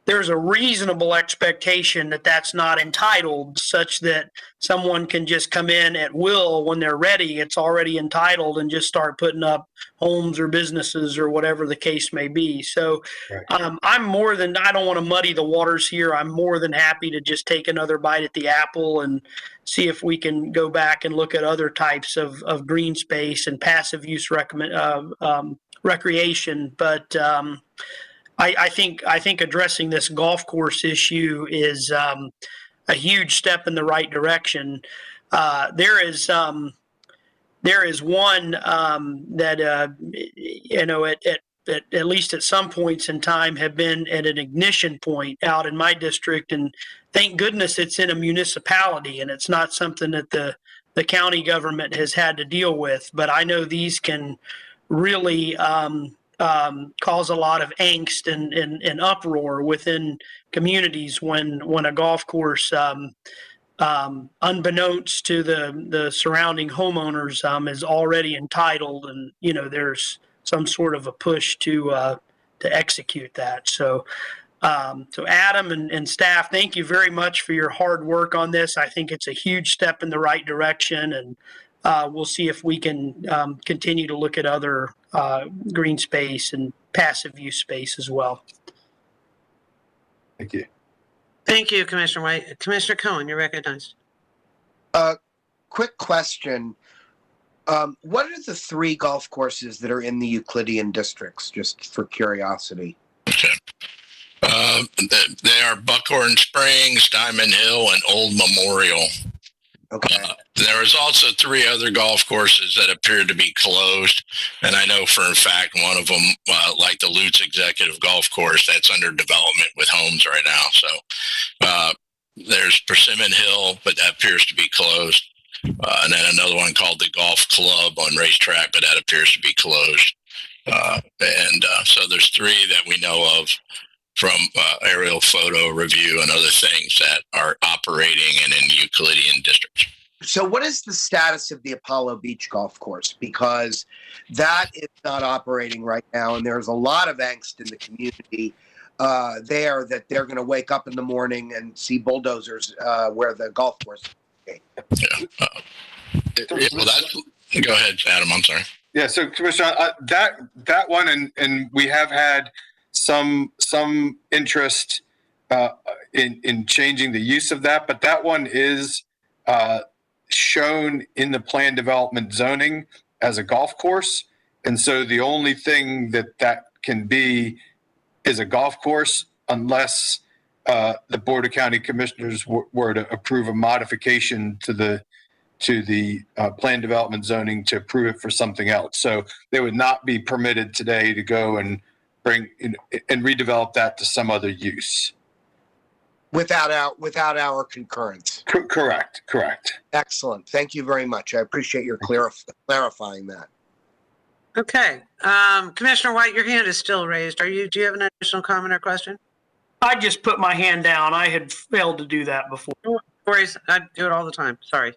there's a reasonable expectation that that's not entitled, such that someone can just come in at will when they're ready. It's already entitled, and just start putting up homes or businesses or whatever the case may be. So right. I don't want to muddy the waters here. I'm more than happy to just take another bite at the apple and see if we can go back and look at other types of green space and passive use recreation. But I think addressing this golf course issue is a huge step in the right direction. There is one that at least at some points in time have been at an ignition point out in my district, and thank goodness it's in a municipality and it's not something that the county government has had to deal with. But I know these can really cause a lot of angst and uproar within communities when a golf course, unbeknownst to the surrounding homeowners, is already entitled, and there's some sort of a push to execute that. So Adam and staff, thank you very much for your hard work on this. I think it's a huge step in the right direction, and we'll see if we can continue to look at other green space and passive use space as well. Thank you. Thank you, Commissioner White. Commissioner Cohen, you're recognized. Quick question. What are the 3 golf courses that are in the Euclidean districts, just for curiosity? Okay. They are Buckhorn Springs, Diamond Hill, and Old Memorial. Okay. There is also 3 other golf courses that appear to be closed, and I know for a fact one of them, like the Lutz Executive Golf Course, that's under development with homes right now. So there's Persimmon Hill, but that appears to be closed, and then another one called the Golf Club on Racetrack, but that appears to be closed. So there's 3 that we know of from aerial photo review and other things that are operating in Euclidean districts. So what is the status of the Apollo Beach Golf Course? Because that is not operating right now, and there's a lot of angst in the community there that they're going to wake up in the morning and see bulldozers where the golf course is. Yeah. Well, go ahead, Adam. I'm sorry. Yeah, so Commissioner, that one, and we have had some interest in changing the use of that, but that one is shown in the plan development zoning as a golf course, and so the only thing that can be is a golf course unless the Board of County Commissioners were to approve a modification to the plan development zoning to approve it for something else. So they would not be permitted today to go and bring in, and redevelop that to some other use. Without our concurrence. Correct. Excellent. Thank you very much. I appreciate your clarifying that. Okay. Commissioner White, your hand is still raised. Do you have an additional comment or question? I just put my hand down. I had failed to do that before. No worries. I do it all the time. Sorry.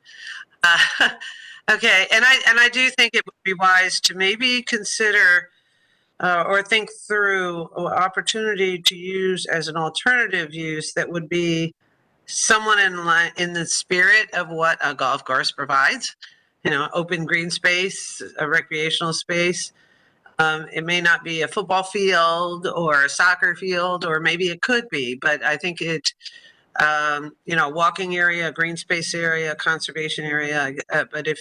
Okay. And I do think it would be wise to maybe consider or think through opportunity to use as an alternative use that would be someone in the spirit of what a golf course provides. Open green space, a recreational space. It may not be a football field or a soccer field, or maybe it could be, but I think walking area, green space area, conservation area. But if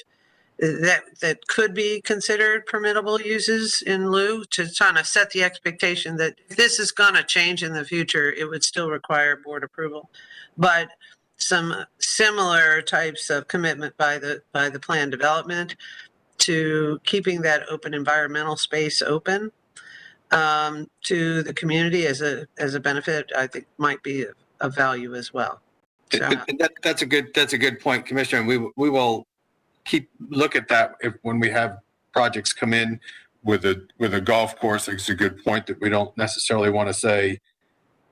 that could be considered permittable uses in lieu, to kind of set the expectation that if this is going to change in the future, it would still require board approval. But some similar types of commitment by the plan development to keeping that open environmental space open to the community as a benefit, I think might be of value as well. So, That's a good point, Commissioner. And we will look at that when we have projects come in with a golf course. It's a good point that we don't necessarily want to say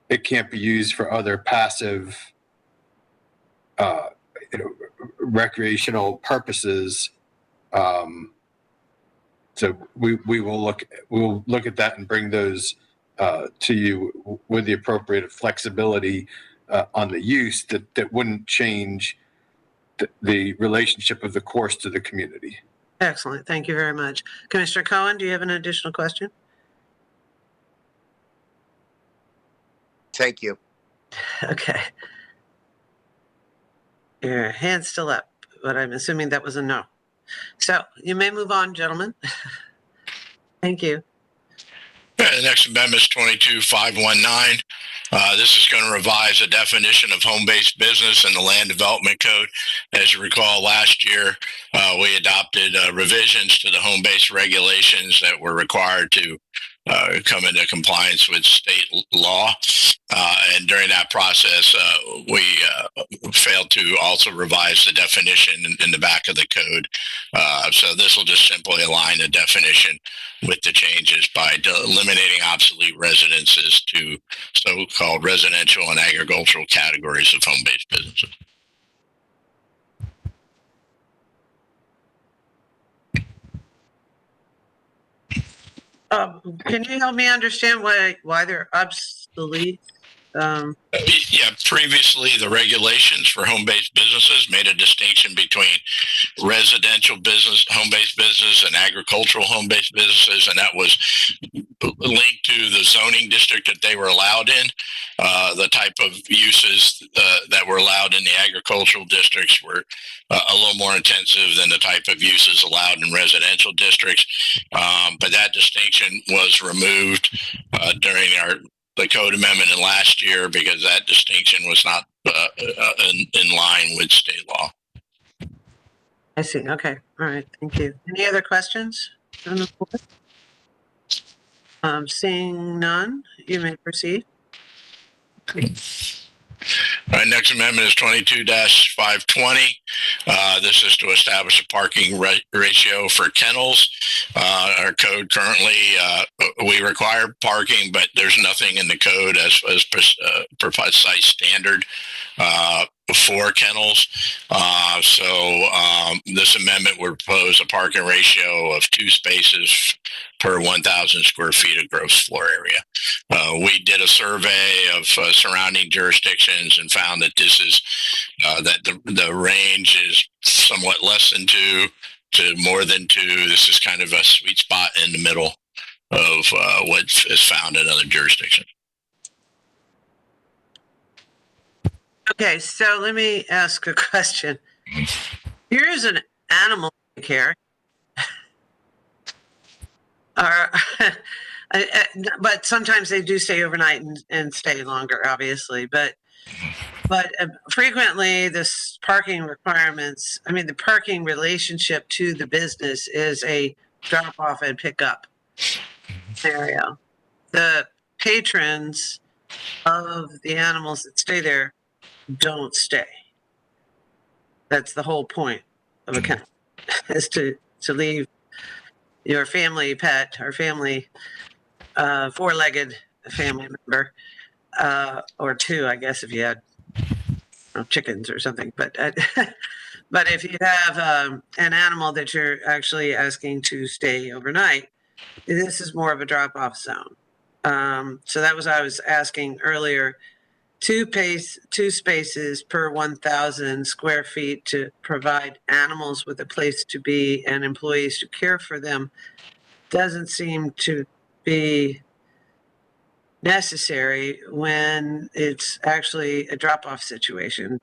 it can't be used for other passive recreational purposes. So we will look at that and bring those to you with the appropriate flexibility on the use that wouldn't change the relationship of the course to the community. excellent. Thank you very much. Commissioner Cohen, do you have an additional question? Thank you. Okay. Your hand's still up, but I'm assuming that was a no. So you may move on, gentlemen. Thank you. The next amendment is 22519. This is going to revise the definition of home-based business in the Land Development Code. As you recall, last year we adopted revisions to the home-based regulations that were required to come into compliance with state law. And during that process, we failed to also revise the definition in the back of the code. So this will just simply align the definition with the changes by eliminating obsolete residences to so-called residential and agricultural categories of home-based businesses. Can you help me understand why they're obsolete? Yeah, previously the regulations for home-based businesses made a distinction between residential business, home-based business, and agricultural home-based businesses, and that was linked to the zoning district that they were allowed in. The type of uses that were allowed in the agricultural districts were a little more intensive than the type of uses allowed in residential districts, but that distinction was removed during the code amendment in last year because that distinction was not in line with state law. I see. Okay. All right. Thank you. Any other questions on the board? Seeing none, you may proceed. All right, next amendment is 22-520. This is to establish a parking ratio for kennels. Our code currently, we require parking, but there's nothing in the code as precise standard for kennels. This amendment would propose a parking ratio of 2 spaces per 1,000 square feet of gross floor area. We did a survey of surrounding jurisdictions and found that this is that the range is somewhat less than 2 to more than 2. This is kind of a sweet spot in the middle of what is found in other jurisdictions. Okay, so let me ask a question. Here is an animal care. But sometimes they do stay overnight and stay longer, obviously. But frequently, this parking requirements, I mean, the parking relationship to the business is a drop off and pick up scenario. The patrons of the animals that stay there don't stay. That's the whole point of a kennel, is to leave your family pet or family four-legged family member, or 2, I guess, if you had chickens or something. But but if you have an animal that you're actually asking to stay overnight, this is more of a drop-off zone. So that was I was asking earlier. 2 spaces per 1,000 square feet to provide animals with a place to be and employees to care for them doesn't seem to be necessary when it's actually a drop-off situation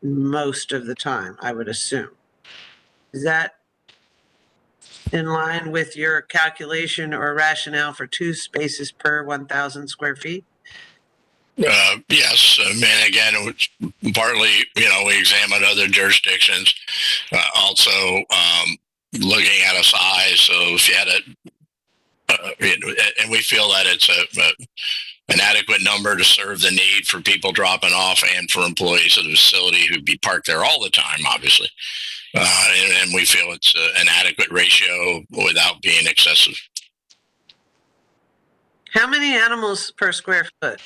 most of the time, I would assume. Is that in line with your calculation or rationale for 2 spaces per 1,000 square feet? Yes, I mean, again, it was partly, we examined other jurisdictions. Also, looking at a size. So if you had and we feel that it's an adequate number to serve the need for people dropping off and for employees of the facility who'd be parked there all the time, obviously. And we feel it's an adequate ratio without being excessive. How many animals per square foot?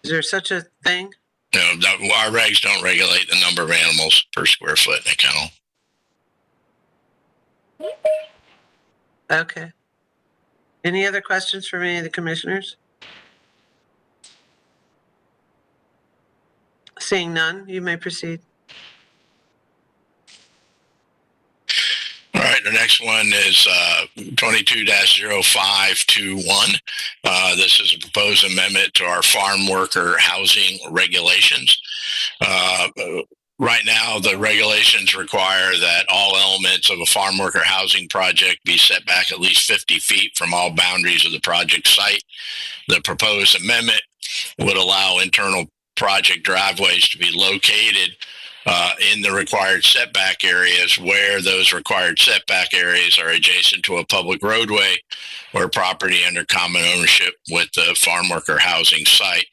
Is there such a thing? No, our regs don't regulate the number of animals per square foot in a kennel. Okay. Any other questions from any of the commissioners? Seeing none, you may proceed. All right, the next one is 22-0521. This is a proposed amendment to our farm worker housing regulations. Right now, the regulations require that all elements of a farm worker housing project be set back at least 50 feet from all boundaries of the project site. The proposed amendment would allow internal project driveways to be located in the required setback areas where those required setback areas are adjacent to a public roadway or property under common ownership with the farm worker housing site.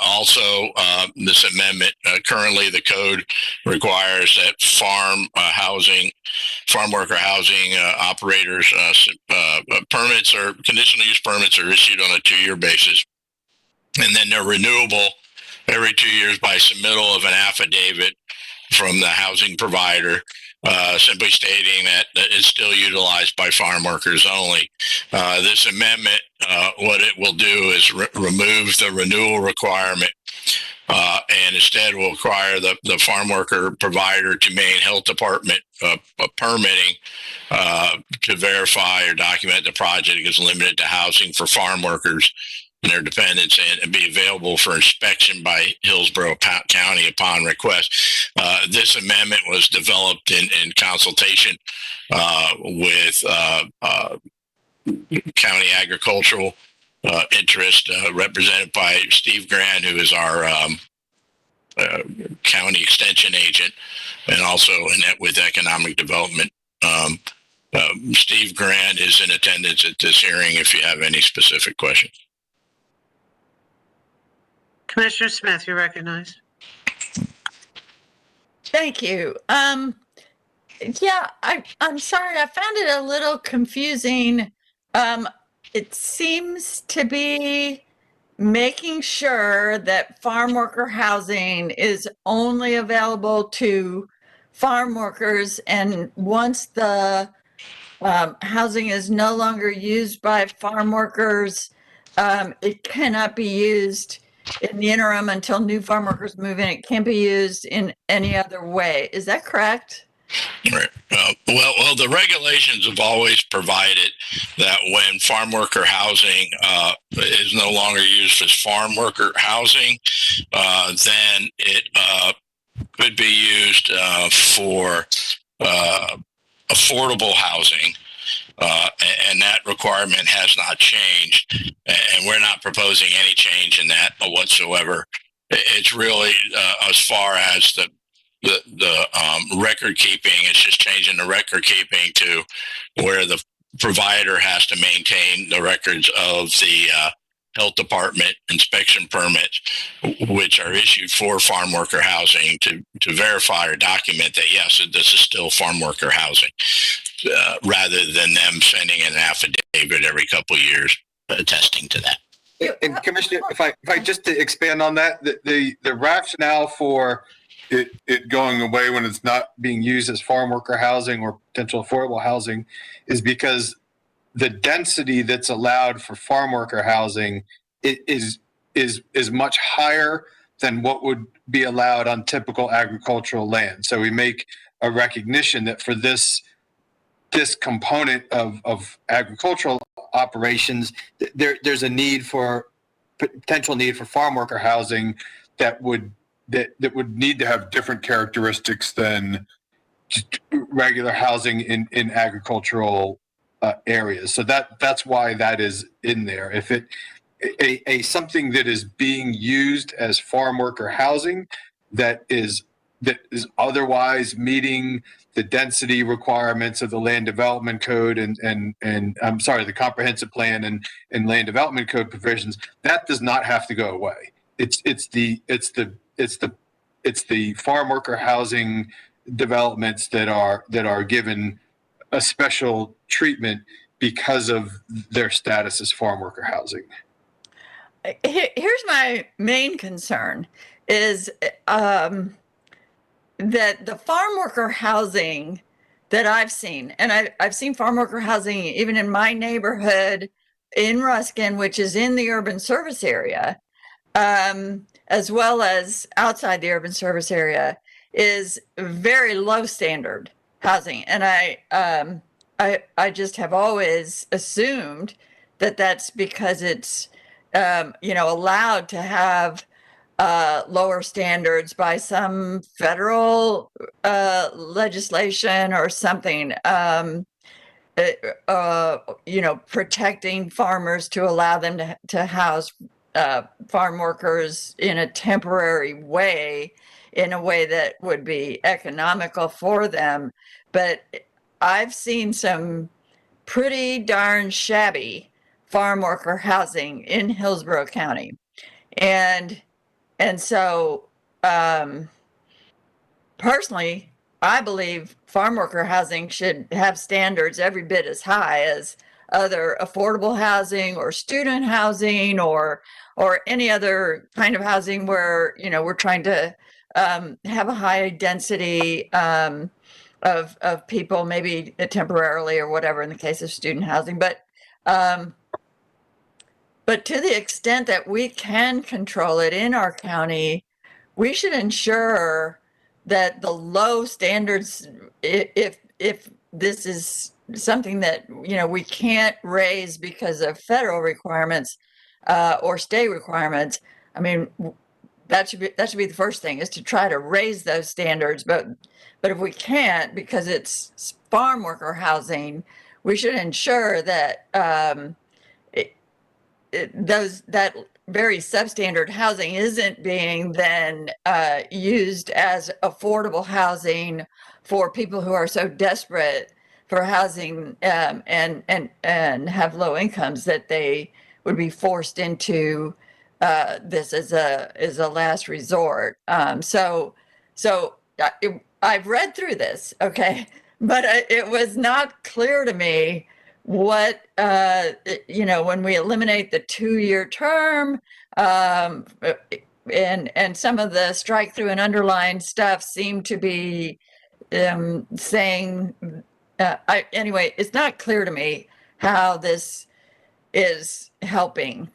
Also, this amendment, currently the code requires that farm worker housing operators permits or conditional use permits are issued on a 2-year basis, and then they're renewable every 2 years by submittal of an affidavit from the housing provider, simply stating that it's still utilized by farm workers only. This amendment, what it will do is remove the renewal requirement and instead will require the farm worker provider to Maine Health Department permitting to verify or document the project is limited to housing for farm workers and their dependents and be available for inspection by Hillsborough County upon request. This amendment was developed in consultation with county agricultural interest represented by Steve Grant, who is our county extension agent, and also with economic development. Steve Grant is in attendance at this hearing if you have any specific questions. Commissioner Smith, you're recognized. Thank you. Yeah, I'm sorry. I found it a little confusing. It seems to be making sure that farm worker housing is only available to farm workers, and once the housing is no longer used by farm workers, it cannot be used in the interim until new farm workers move in. It can't be used in any other way. Is that correct? Right. Well, the regulations have always provided that when farm worker housing is no longer used as farm worker housing, then it could be used for affordable housing. And that requirement has not changed, and we're not proposing any change in that whatsoever. It's really as far as the record keeping, it's just changing the record keeping to where the provider has to maintain the records of the health department inspection permits, which are issued for farm worker housing to verify or document that, yes, this is still farm worker housing, rather than them sending an affidavit every couple of years attesting to that. And Commissioner, if I just to expand on that, the rationale for it going away when it's not being used as farm worker housing or potential affordable housing is because the density that's allowed for farm worker housing is much higher than what would be allowed on typical agricultural land. So we make a recognition that for this component of agricultural operations, there's a potential need for farm worker housing that would need to have different characteristics than just regular housing in agricultural areas. So that's why that is in there. If something that is being used as farm worker housing that is otherwise meeting the density requirements of the land development code and I'm sorry, the comprehensive plan and land development code provisions, that does not have to go away. It's the farm worker housing developments that are given a special treatment because of their status as farm worker housing. Here's my main concern is that the farm worker housing that I've seen, and I've seen farm worker housing even in my neighborhood in Ruskin, which is in the urban service area, as well as outside the urban service area, is very low standard housing. And I just have always assumed that that's because it's allowed to have lower standards by some federal legislation or something, protecting farmers to allow them to house farm workers in a temporary way, in a way that would be economical for them. But I've seen some pretty darn shabby farm worker housing in Hillsborough County. And so personally, I believe farm worker housing should have standards every bit as high as other affordable housing or student housing or any other kind of housing where, we're trying to have a high density of people, maybe temporarily or whatever in the case of student housing. But to the extent that we can control it in our county, we should ensure that the low standards, if this is something that we can't raise because of federal requirements or state requirements, I mean, that should be the first thing, is to try to raise those standards. But if we can't, because it's farm worker housing, we should ensure that that very substandard housing isn't being then used as affordable housing for people who are so desperate for housing and have low incomes that they would be forced into this as a last resort. So I've read through this, okay, but it was not clear to me what, when we eliminate the 2-year term, and some of the strike through and underline stuff seemed to be saying, anyway, it's not clear to me how this is helping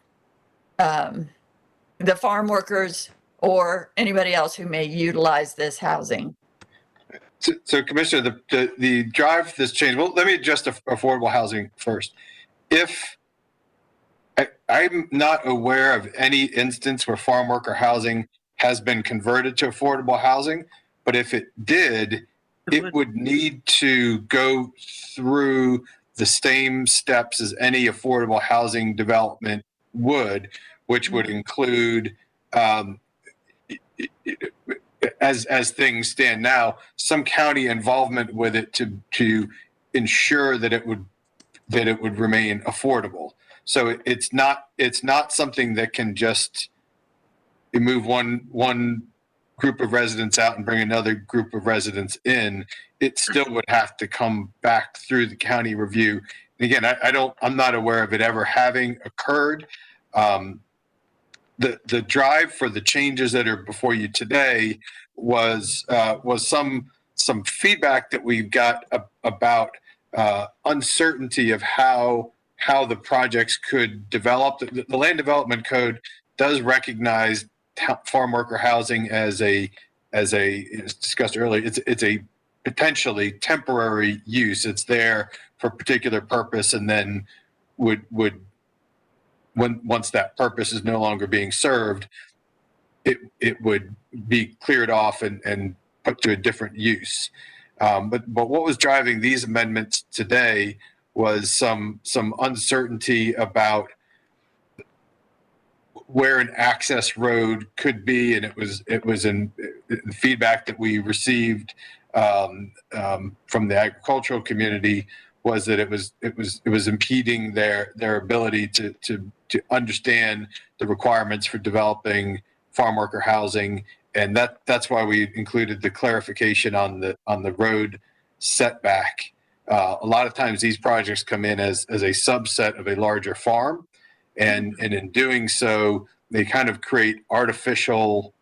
the farm workers or anybody else who may utilize this housing. So Commissioner, the drive this change, well, let me address the affordable housing first. If I'm not aware of any instance where farm worker housing has been converted to affordable housing, but if it did, it would need to go through the same steps as any affordable housing development would, which would include, as things stand now, some county involvement with it to ensure that it would remain affordable. So it's not something that can just move one group of residents out and bring another group of residents in. It still would have to come back through the county review. And again, I'm not aware of it ever having occurred. The drive for the changes that are before you today was some feedback that we've got about uncertainty of how the projects could develop. The Land Development Code does recognize farm worker housing as discussed earlier. It's a potentially temporary use. It's there for a particular purpose, and then once that purpose is no longer being served, it would be cleared off and put to a different use. But what was driving these amendments today was some uncertainty about where an access road could be, and it was in the feedback that we received from the agricultural community was that it was impeding their ability to understand the requirements for developing farm worker housing, and that's why we included the clarification on the road setback. A lot of times these projects come in as a subset of a larger farm, and in doing so, they kind of create artificial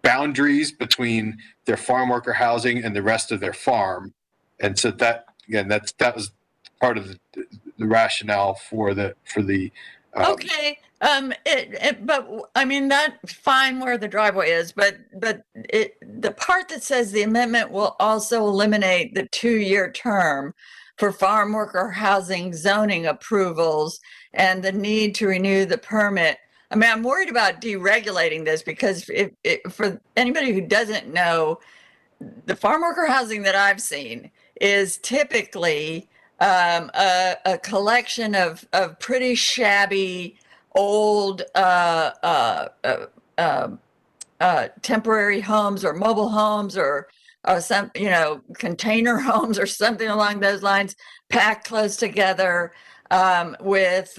boundaries between their farm worker housing and the rest of their farm. And so that was part of the rationale for the Okay. But I mean, that's fine where the driveway is, but the part that says the amendment will also eliminate the 2-year term for farm worker housing zoning approvals and the need to renew the permit. I mean, I'm worried about deregulating this because for anybody who doesn't know, the farm worker housing that I've seen is typically a collection of pretty shabby old temporary homes or mobile homes or some container homes or something along those lines, packed close together with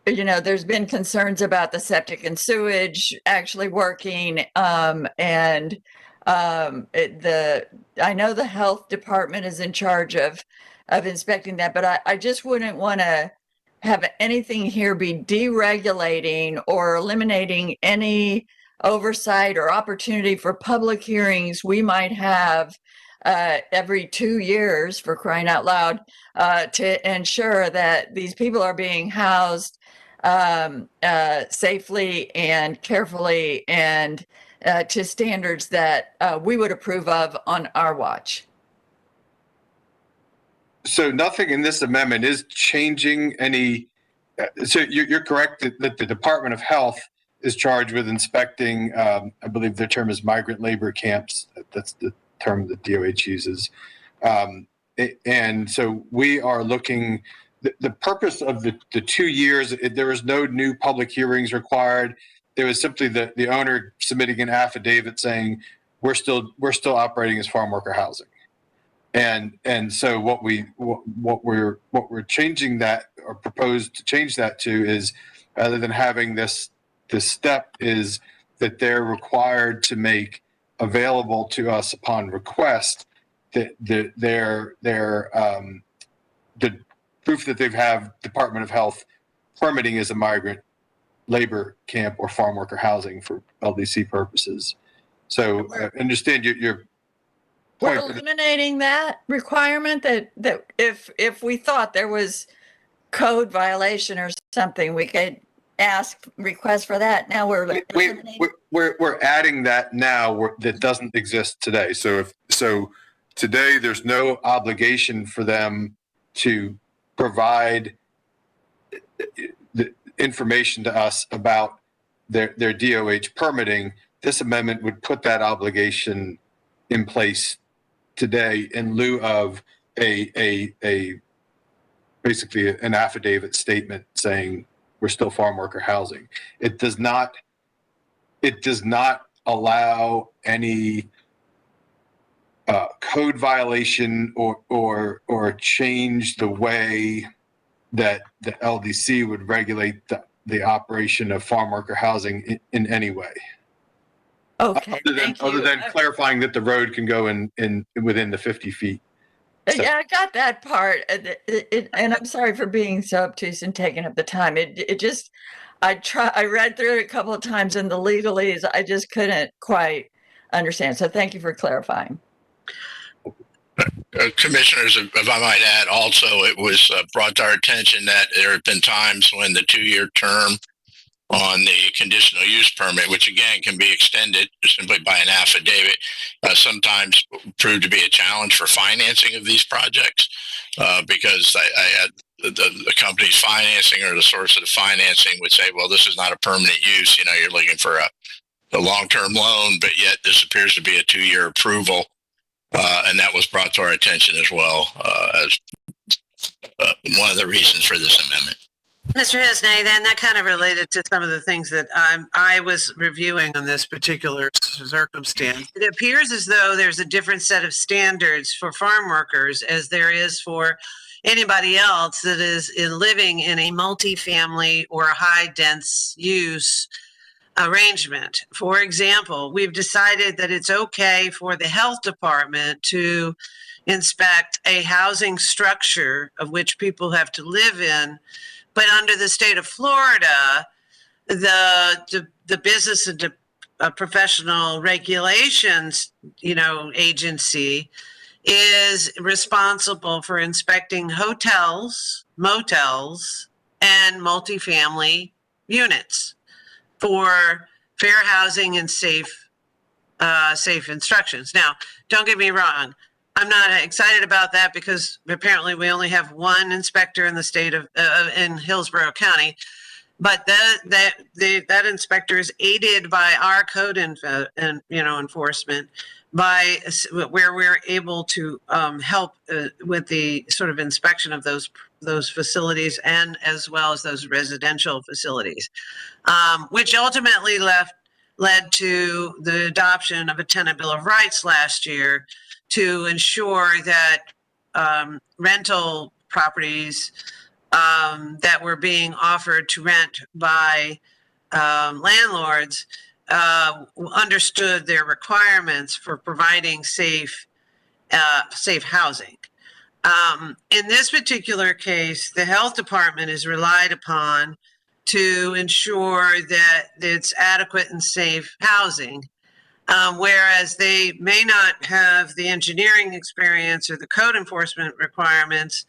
there's been concerns about the septic and sewage actually working, and I know the health department is in charge of inspecting that, but I just wouldn't want to have anything here be deregulating or eliminating any oversight or opportunity for public hearings we might have every 2 years, for crying out loud, to ensure that these people are being housed safely and carefully and to standards that we would approve of on our watch. So nothing in this amendment is changing any. So you're correct that the Department of Health is charged with inspecting, I believe their term is migrant labor camps. That's the term that DOH uses. And so we are looking, the purpose of the 2 years, there was no new public hearings required. There was simply the owner submitting an affidavit saying, we're still operating as farm worker housing. And so what we're changing that, or proposed to change that to, is rather than having this step, is that they're required to make available to us upon request the proof that they have Department of Health permitting as a migrant labor camp or farm worker housing for LDC purposes. So I understand your We're point. eliminating that requirement that if we thought there was code violation or something, we could request for that. Now we're eliminating. We're adding that now that doesn't exist today. So today there's no obligation for them to provide the information to us about their DOH permitting. This amendment would put that obligation in place today in lieu of a basically an affidavit statement saying we're still farm worker housing. It does not allow any code violation or change the way that the LDC would regulate the operation of farm worker housing in any way. Okay. Other than clarifying that the road can go in within the 50 feet. So. Yeah, I got that part. And I'm sorry for being so obtuse and taking up the time. I read through it a couple of times in the legalese. I just couldn't quite understand. So thank you for clarifying. Commissioners, if I might add, also it was brought to our attention that there have been times when the 2-year term on the conditional use permit, which again can be extended simply by an affidavit, sometimes proved to be a challenge for financing of these projects because the company's financing or the source of the financing would say, well, this is not a permanent use. You know, you're looking for a long-term loan, but yet this appears to be a 2-year approval. And that was brought to our attention as well as one of the reasons for this amendment. Mr. Hisney, then that kind of related to some of the things that I was reviewing on this particular circumstance. It appears as though there's a different set of standards for farm workers as there is for anybody else that is living in a multifamily or high dense use arrangement. For example, we've decided that it's okay for the health department to inspect a housing structure of which people have to live in. But under the state of Florida, the business and professional regulations, agency is responsible for inspecting hotels, motels, and multifamily units for fair housing and safe instructions. Now, don't get me wrong. I'm not excited about that because apparently we only have one inspector in the state of in Hillsborough County, but that inspector is aided by our code enforcement by where we're able to help with the sort of inspection of those facilities and as well as those residential facilities, which ultimately led to the adoption of a tenant bill of rights last year to ensure that rental properties that were being offered to rent by landlords understood their requirements for providing safe housing. In this particular case, the health department is relied upon to ensure that it's adequate and safe housing. Whereas they may not have the engineering experience or the code enforcement requirements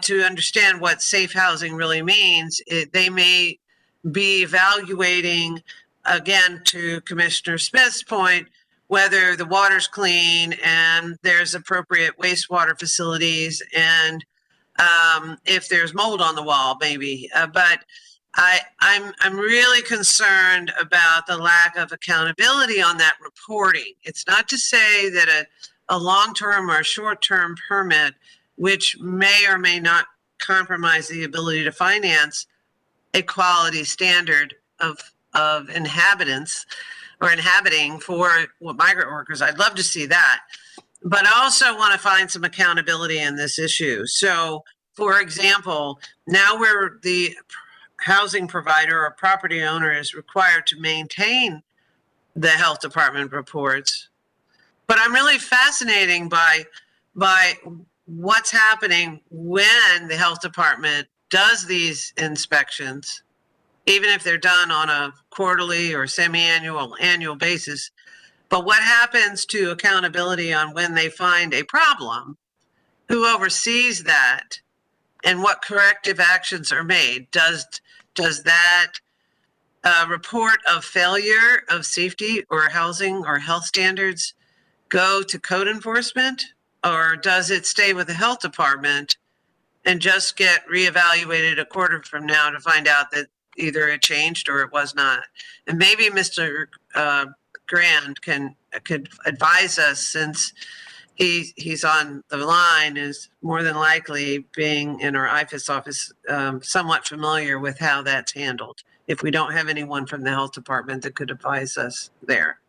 to understand what safe housing really means. They may be evaluating, again, to Commissioner Smith's point, whether the water's clean and there's appropriate wastewater facilities and if there's mold on the wall, maybe. But I'm really concerned about the lack of accountability on that reporting. It's not to say that a long-term or short-term permit, which may or may not compromise the ability to finance a quality standard of inhabitants or inhabiting for migrant workers. I'd love to see that. But I also want to find some accountability in this issue. So, for example, now where the housing provider or property owner is required to maintain the health department reports. But I'm really fascinated by what's happening when the health department does these inspections, even if they're done on a quarterly or semi-annual, annual basis. But what happens to accountability on when they find a problem? Who oversees that? And what corrective actions are made? Does that report of failure of safety or housing or health standards go to code enforcement? Or does it stay with the health department and just get reevaluated a quarter from now to find out that either it changed or it was not? And maybe Mr. Grand could advise us, since he's on the line, is more than likely, being in our IFAS office, somewhat familiar with how that's handled, if we don't have anyone from the health department that could advise us there.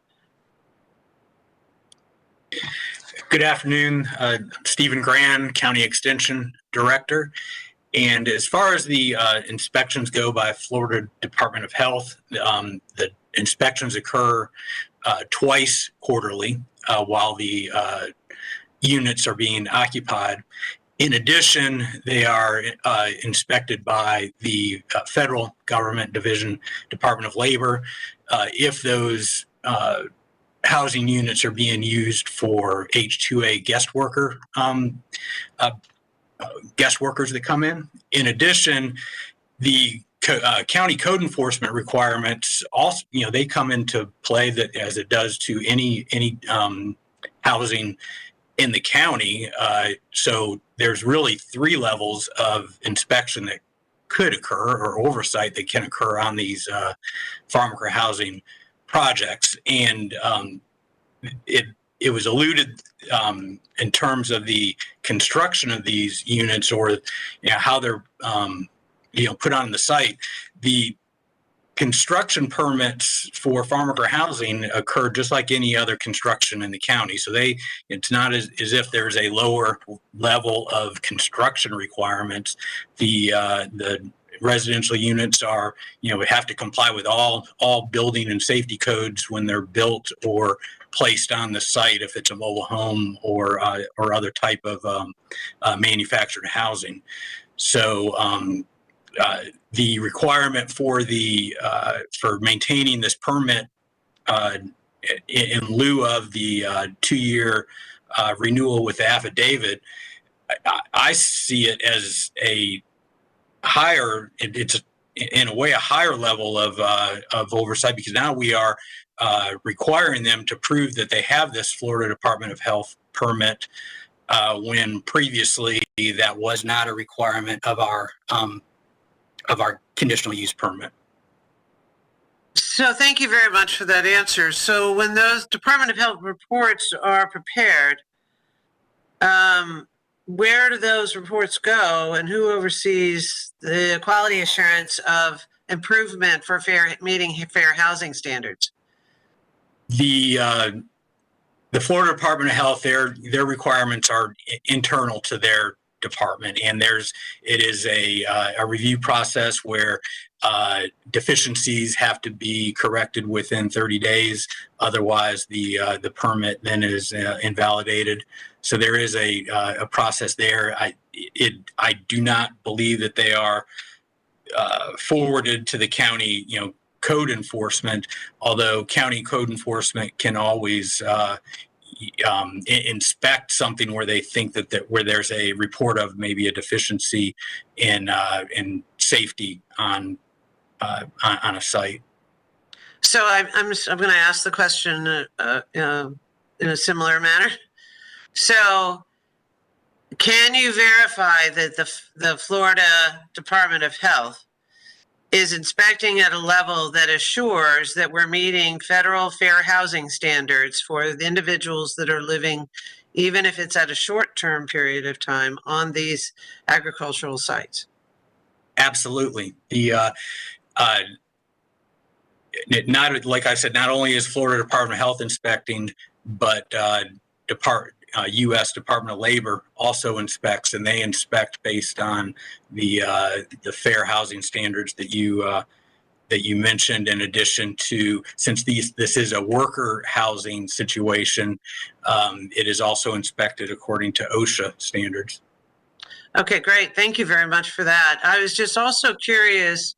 Good afternoon, Stephen Grand, County Extension Director. And as far as the inspections go by Florida Department of Health, the inspections occur twice quarterly while the units are being occupied. In addition, they are inspected by the federal government division, Department of Labor, if those housing units are being used for H-2A guest workers that come in. In addition, the county code enforcement requirements also, they come into play, that as it does to any housing in the county. So there's really 3 levels of inspection that could occur, or oversight that can occur on these farm worker housing projects. And it was alluded in terms of the construction of these units, or how they're put on the site. The construction permits for farm worker housing occur just like any other construction in the county. So it's not as if there's a lower level of construction requirements. The residential units are, have to comply with all building and safety codes when they're built or placed on the site, if it's a mobile home or other type of manufactured housing. So the requirement for maintaining this permit in lieu of the 2-year renewal with the affidavit, I see it as a higher. It's in a way a higher level of oversight, because now we are requiring them to prove that they have this Florida Department of Health permit, when previously that was not a requirement of our conditional use permit. So thank you very much for that answer. So when those Department of Health reports are prepared, where do those reports go, and who oversees the quality assurance of improvement for meeting fair housing standards? The Florida Department of Health, their requirements are internal to their department, and it is a review process where deficiencies have to be corrected within 30 days. Otherwise, the permit then is invalidated. So there is a process there. I do not believe that they are forwarded to the county, code enforcement, although county code enforcement can always inspect something where they think where there's a report of maybe a deficiency in safety on a site. So I'm going to ask the question in a similar manner. So can you verify that the Florida Department of Health is inspecting at a level that assures that we're meeting federal fair housing standards for the individuals that are living, even if it's at a short-term period of time, on these agricultural sites? Absolutely. Not like I said, not only is Florida Department of Health inspecting, but U.S. Department of Labor also inspects, and they inspect based on the fair housing standards that you that you mentioned, in addition to, since this is a worker housing situation, it is also inspected according to OSHA standards. Okay, great. Thank you very much for that. I was just also curious,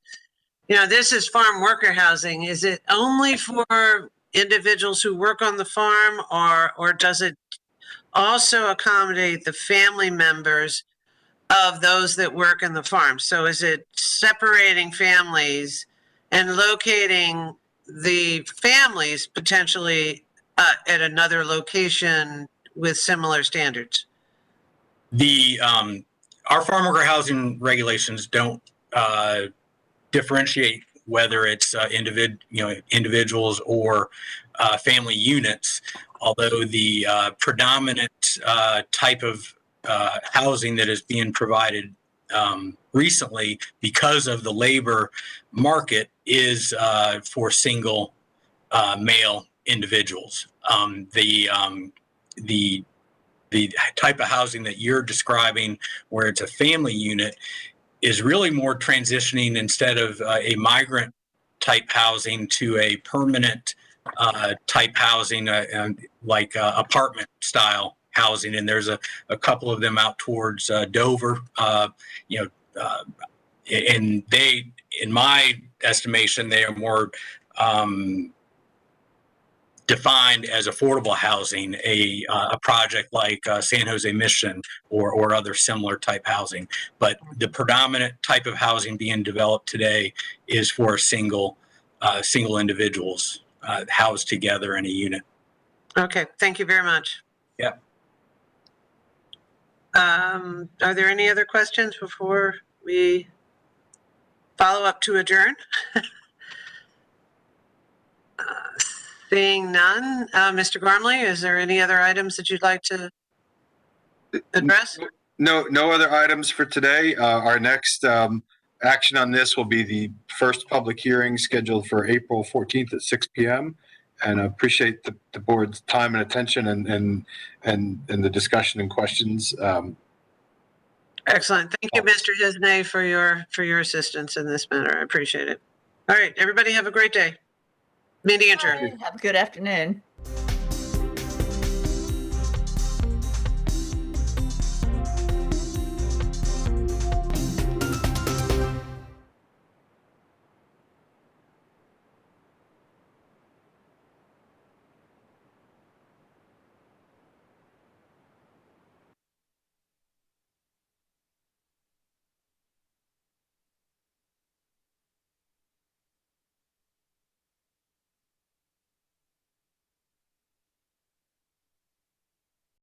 this is farm worker housing. Is it only for individuals who work on the farm, or does it also accommodate the family members of those that work in the farm? So is it separating families and locating the families potentially at another location with similar standards? Our farm worker housing regulations don't differentiate whether it's individuals or family units, although the predominant type of housing that is being provided recently, because of the labor market, is for single male individuals. The type of housing that you're describing, where it's a family unit, is really more transitioning, instead of a migrant type housing, to a permanent type housing, like apartment style housing. And there's a couple of them out towards Dover, and they, in my estimation, they are more defined as affordable housing, a project like San Jose Mission or other similar type housing. But the predominant type of housing being developed today is for single individuals housed together in a unit. Okay, thank you very much. Yeah. Are there any other questions before we follow up to adjourn? Seeing none, Mr. Gormley, is there any other items that you'd like to address? No other items for today. Our next action on this will be the first public hearing scheduled for April 14th at 6 p.m. And I appreciate the board's time and attention and the discussion and questions. Excellent. Thank you, Mr. Hisney, for your assistance in this matter. I appreciate it. All right, everybody have a great day. Meeting adjourned. Have a good afternoon.